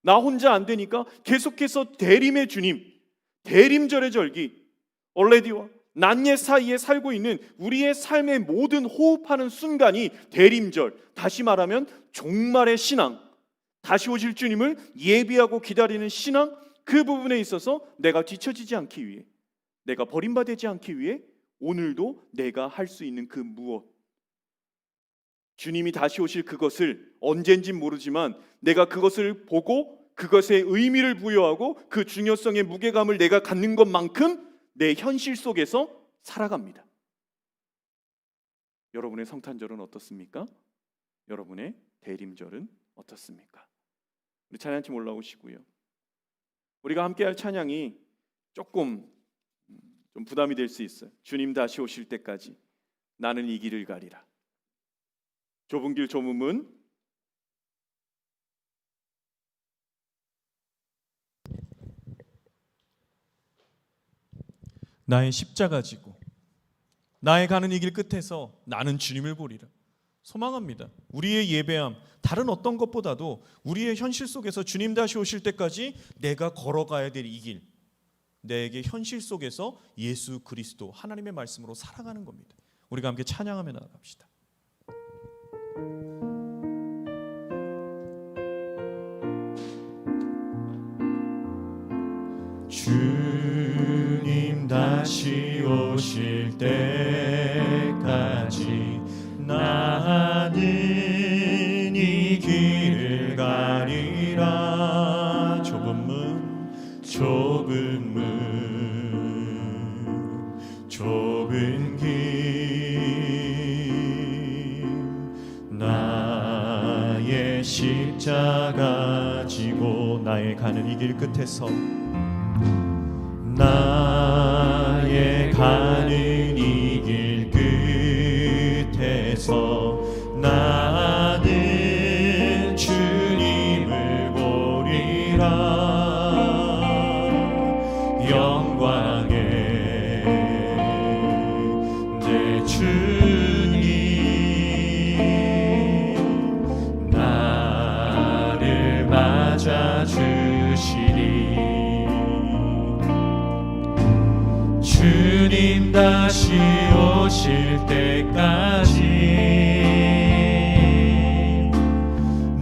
나 혼자 안 되니까 계속해서 대림의 주님, 대림절의 절기, 얼레디와 낮예 사이에 살고 있는 우리의 삶의 모든 호흡하는 순간이 대림절, 다시 말하면 종말의 신앙, 다시 오실 주님을 예비하고 기다리는 신앙, 그 부분에 있어서 내가 뒤처지지 않기 위해, 내가 버림받지 않기 위해 오늘도 내가 할 수 있는 그 무엇, 주님이 다시 오실 그것을 언젠진 모르지만 내가 그것을 보고 그것에 의미를 부여하고 그 중요성의 무게감을 내가 갖는 것만큼 내 현실 속에서 살아갑니다. 여러분의 성탄절은 어떻습니까? 여러분의 대림절은 어떻습니까? 우리 찬양팀 올라오시고요. 우리가 함께할 찬양이 조금 좀 부담이 될 수 있어요. 주님 다시 오실 때까지 나는 이 길을 가리라. 좁은 길 좁은 문. 나의 십자가 지고 나의 가는 이 길 끝에서 나는 주님을 보리라. 소망합니다. 우리의 예배함 다른 어떤 것보다도 우리의 현실 속에서 주님 다시 오실 때까지 내가 걸어가야 될 이 길, 내게 현실 속에서 예수 그리스도 하나님의 말씀으로 살아가는 겁니다. 우리가 함께 찬양하며 나아갑시다. 주님 다시 오실 때까지 나는 이 길을 가리라. 좁은 문 좁은 길 나의 십자가 지고 나의 가는 이 길 끝에서 나의 가는 이 길 끝에서 나는 주님을 보리라. 영광의 내 주님 나를 맞아주시리. 주님 다시 오실 때까지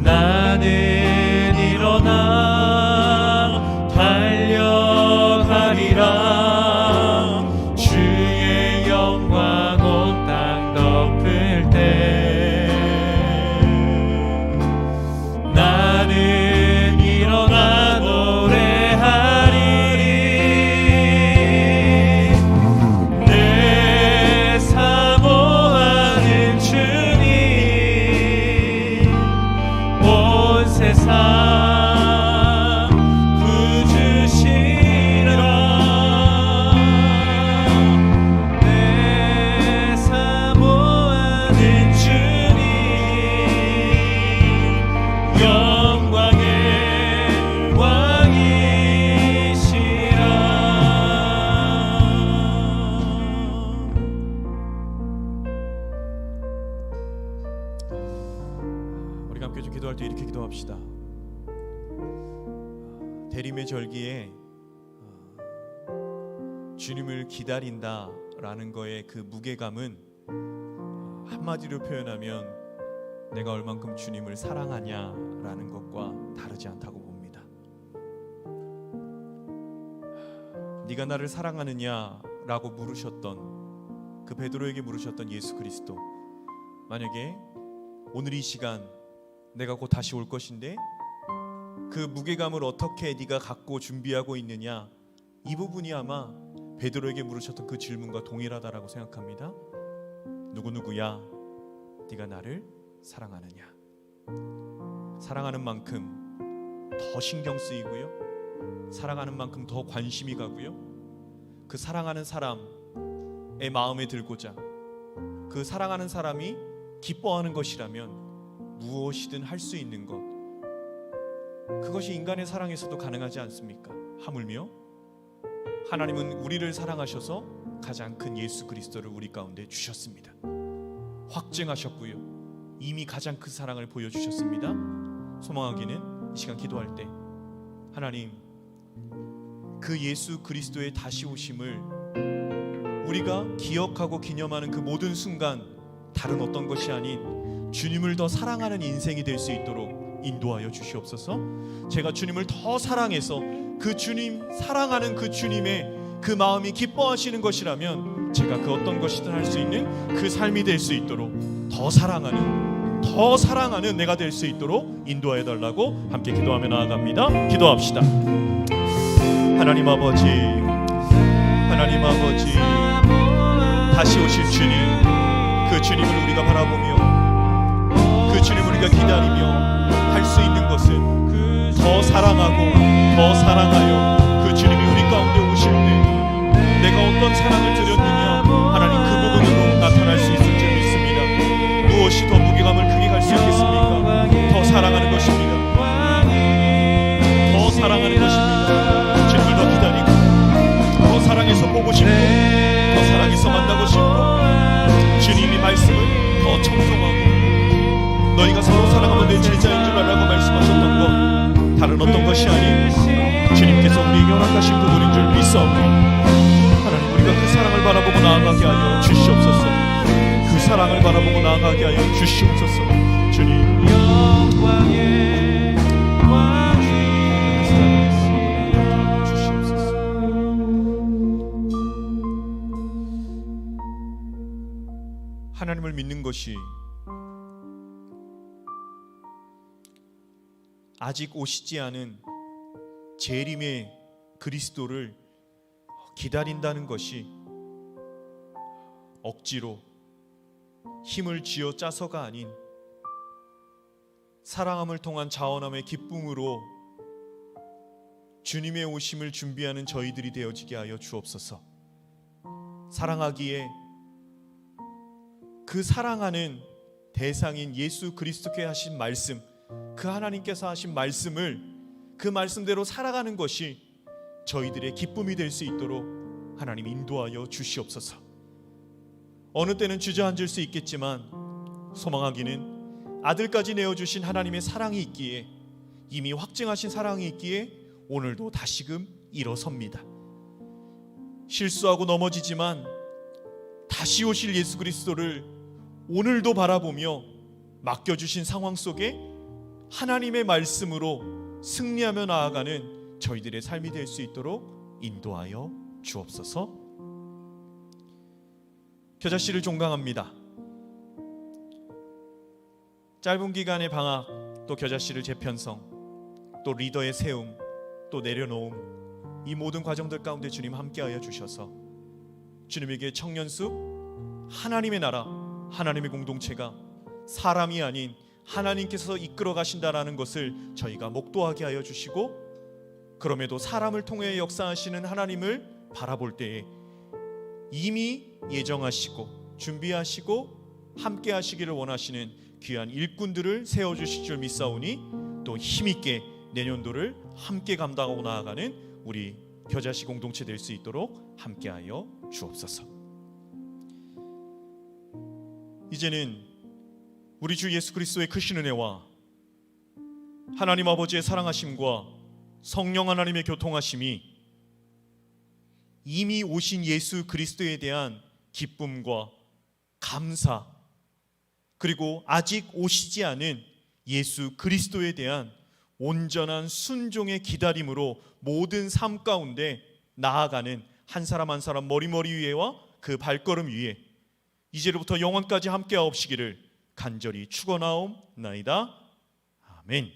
나는 일어나 달려가리라. 주의 영광 온 땅 덮을 때 나는 일어나 노래하리. 세상 구주시라. 내 사모하는 주님 영광의 왕이시라. 우리가 함께 좀 기도할 때 이렇게 기도합시다. 대림의 절기에 주님을 기다린다라는 거에 그 무게감은 한마디로 표현하면 내가 얼만큼 주님을 사랑하냐라는 것과 다르지 않다고 봅니다. 네가 나를 사랑하느냐라고 물으셨던 그 베드로에게 물으셨던 예수 그리스도, 만약에 오늘 이 시간 내가 곧 다시 올 것인데 그 무게감을 어떻게 네가 갖고 준비하고 있느냐, 이 부분이 아마 베드로에게 물으셨던 그 질문과 동일하다라고 생각합니다. 누구누구야 네가 나를 사랑하느냐. 사랑하는 만큼 더 신경 쓰이고요, 사랑하는 만큼 더 관심이 가고요, 그 사랑하는 사람의 마음에 들고자 그 사랑하는 사람이 기뻐하는 것이라면 무엇이든 할 수 있는 것, 그것이 인간의 사랑에서도 가능하지 않습니까? 하물며 하나님은 우리를 사랑하셔서 가장 큰 예수 그리스도를 우리 가운데 주셨습니다. 확증하셨고요, 이미 가장 큰 사랑을 보여주셨습니다. 소망하기는 이 시간 기도할 때 하나님, 그 예수 그리스도의 다시 오심을 우리가 기억하고 기념하는 그 모든 순간 다른 어떤 것이 아닌 주님을 더 사랑하는 인생이 될 수 있도록 인도하여 주시옵소서. 제가 주님을 더 사랑해서 그 주님, 사랑하는 그 주님의 그 마음이 기뻐하시는 것이라면 제가 그 어떤 것이든 할 수 있는 그 삶이 될 수 있도록 더 사랑하는 내가 될 수 있도록 인도하여 달라고 함께 기도하며 나아갑니다. 기도합시다. 하나님 아버지, 다시 오실 주님, 그 주님을 우리가 바라보며 그 주님 우리가 기다리며 할 수 있는 것은 더 사랑하고 더 사랑하여 그 주님이 우리 가운데 오실 때 내가 어떤 사랑을 드렸느냐 하나님 그 부분으로 나타날 수 있을 줄 믿습니다. 무엇이 더 무게감을 크게 갈 수 있겠습니까? 더 사랑하는 것입니다. 더 사랑하는 것입니다. 주님을 더 기다리고 더 사랑해서 보고 싶고 더 사랑해서 만나고 싶고 주님이 말씀을 더 청송하고 너희가 서로 사랑하면 내 제자인 줄 알라고 말씀하셨던 것 다른 어떤 것이 아닌 주님께서 우리에게 허락하신 부분인 줄 믿사옵니다. 하나님 우리가 그 사랑을 바라보고 나아가게 하여 주시옵소서. 그 사랑을 바라보고 나아가게 하여 주시옵소서. 주님 영광의 왕이 주시옵소서. 하나님을 믿는 것이 아직 오시지 않은 재림의 그리스도를 기다린다는 것이 억지로 힘을 쥐어 짜서가 아닌 사랑함을 통한 자원함의 기쁨으로 주님의 오심을 준비하는 저희들이 되어지게 하여 주옵소서. 사랑하기에 그 사랑하는 대상인 예수 그리스도께 하신 말씀, 그 하나님께서 하신 말씀을 그 말씀대로 살아가는 것이 저희들의 기쁨이 될 수 있도록 하나님 인도하여 주시옵소서. 어느 때는 주저앉을 수 있겠지만 소망하기는 아들까지 내어주신 하나님의 사랑이 있기에 이미 확증하신 사랑이 있기에 오늘도 다시금 일어섭니다. 실수하고 넘어지지만 다시 오실 예수 그리스도를 오늘도 바라보며 맡겨주신 상황 속에 하나님의 말씀으로 승리하며 나아가는 저희들의 삶이 될 수 있도록 인도하여 주옵소서. 겨자씨를 종강합니다. 짧은 기간의 방학, 또 겨자씨를 재편성, 또 리더의 세움, 또 내려놓음, 이 모든 과정들 가운데 주님 함께하여 주셔서 주님에게 청년숲, 하나님의 나라, 하나님의 공동체가 사람이 아닌 하나님께서 이끌어 가신다라는 것을 저희가 목도하게 하여 주시고, 그럼에도 사람을 통해 역사하시는 하나님을 바라볼 때에 이미 예정하시고 준비하시고 함께 하시기를 원하시는 귀한 일꾼들을 세워주실 줄 믿사오니 또 힘있게 내년도를 함께 감당하고 나아가는 우리 겨자씨 공동체 될 수 있도록 함께하여 주옵소서. 이제는 우리 주 예수 그리스도의 크신 은혜와 하나님 아버지의 사랑하심과 성령 하나님의 교통하심이 이미 오신 예수 그리스도에 대한 기쁨과 감사, 그리고 아직 오시지 않은 예수 그리스도에 대한 온전한 순종의 기다림으로 모든 삶 가운데 나아가는 한 사람 한 사람 머리머리 위에와 그 발걸음 위에 이제로부터 영원까지 함께하옵시기를 간절히 축원하옵나이다. 아멘.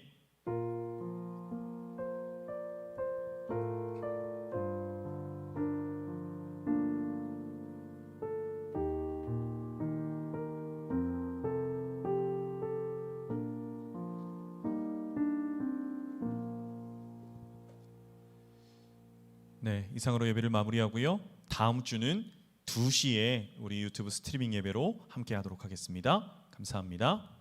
네, 이상으로 예배를 마무리하고요. 다음 주는 2시에 우리 유튜브 스트리밍 예배로 함께 하도록 하겠습니다. 감사합니다.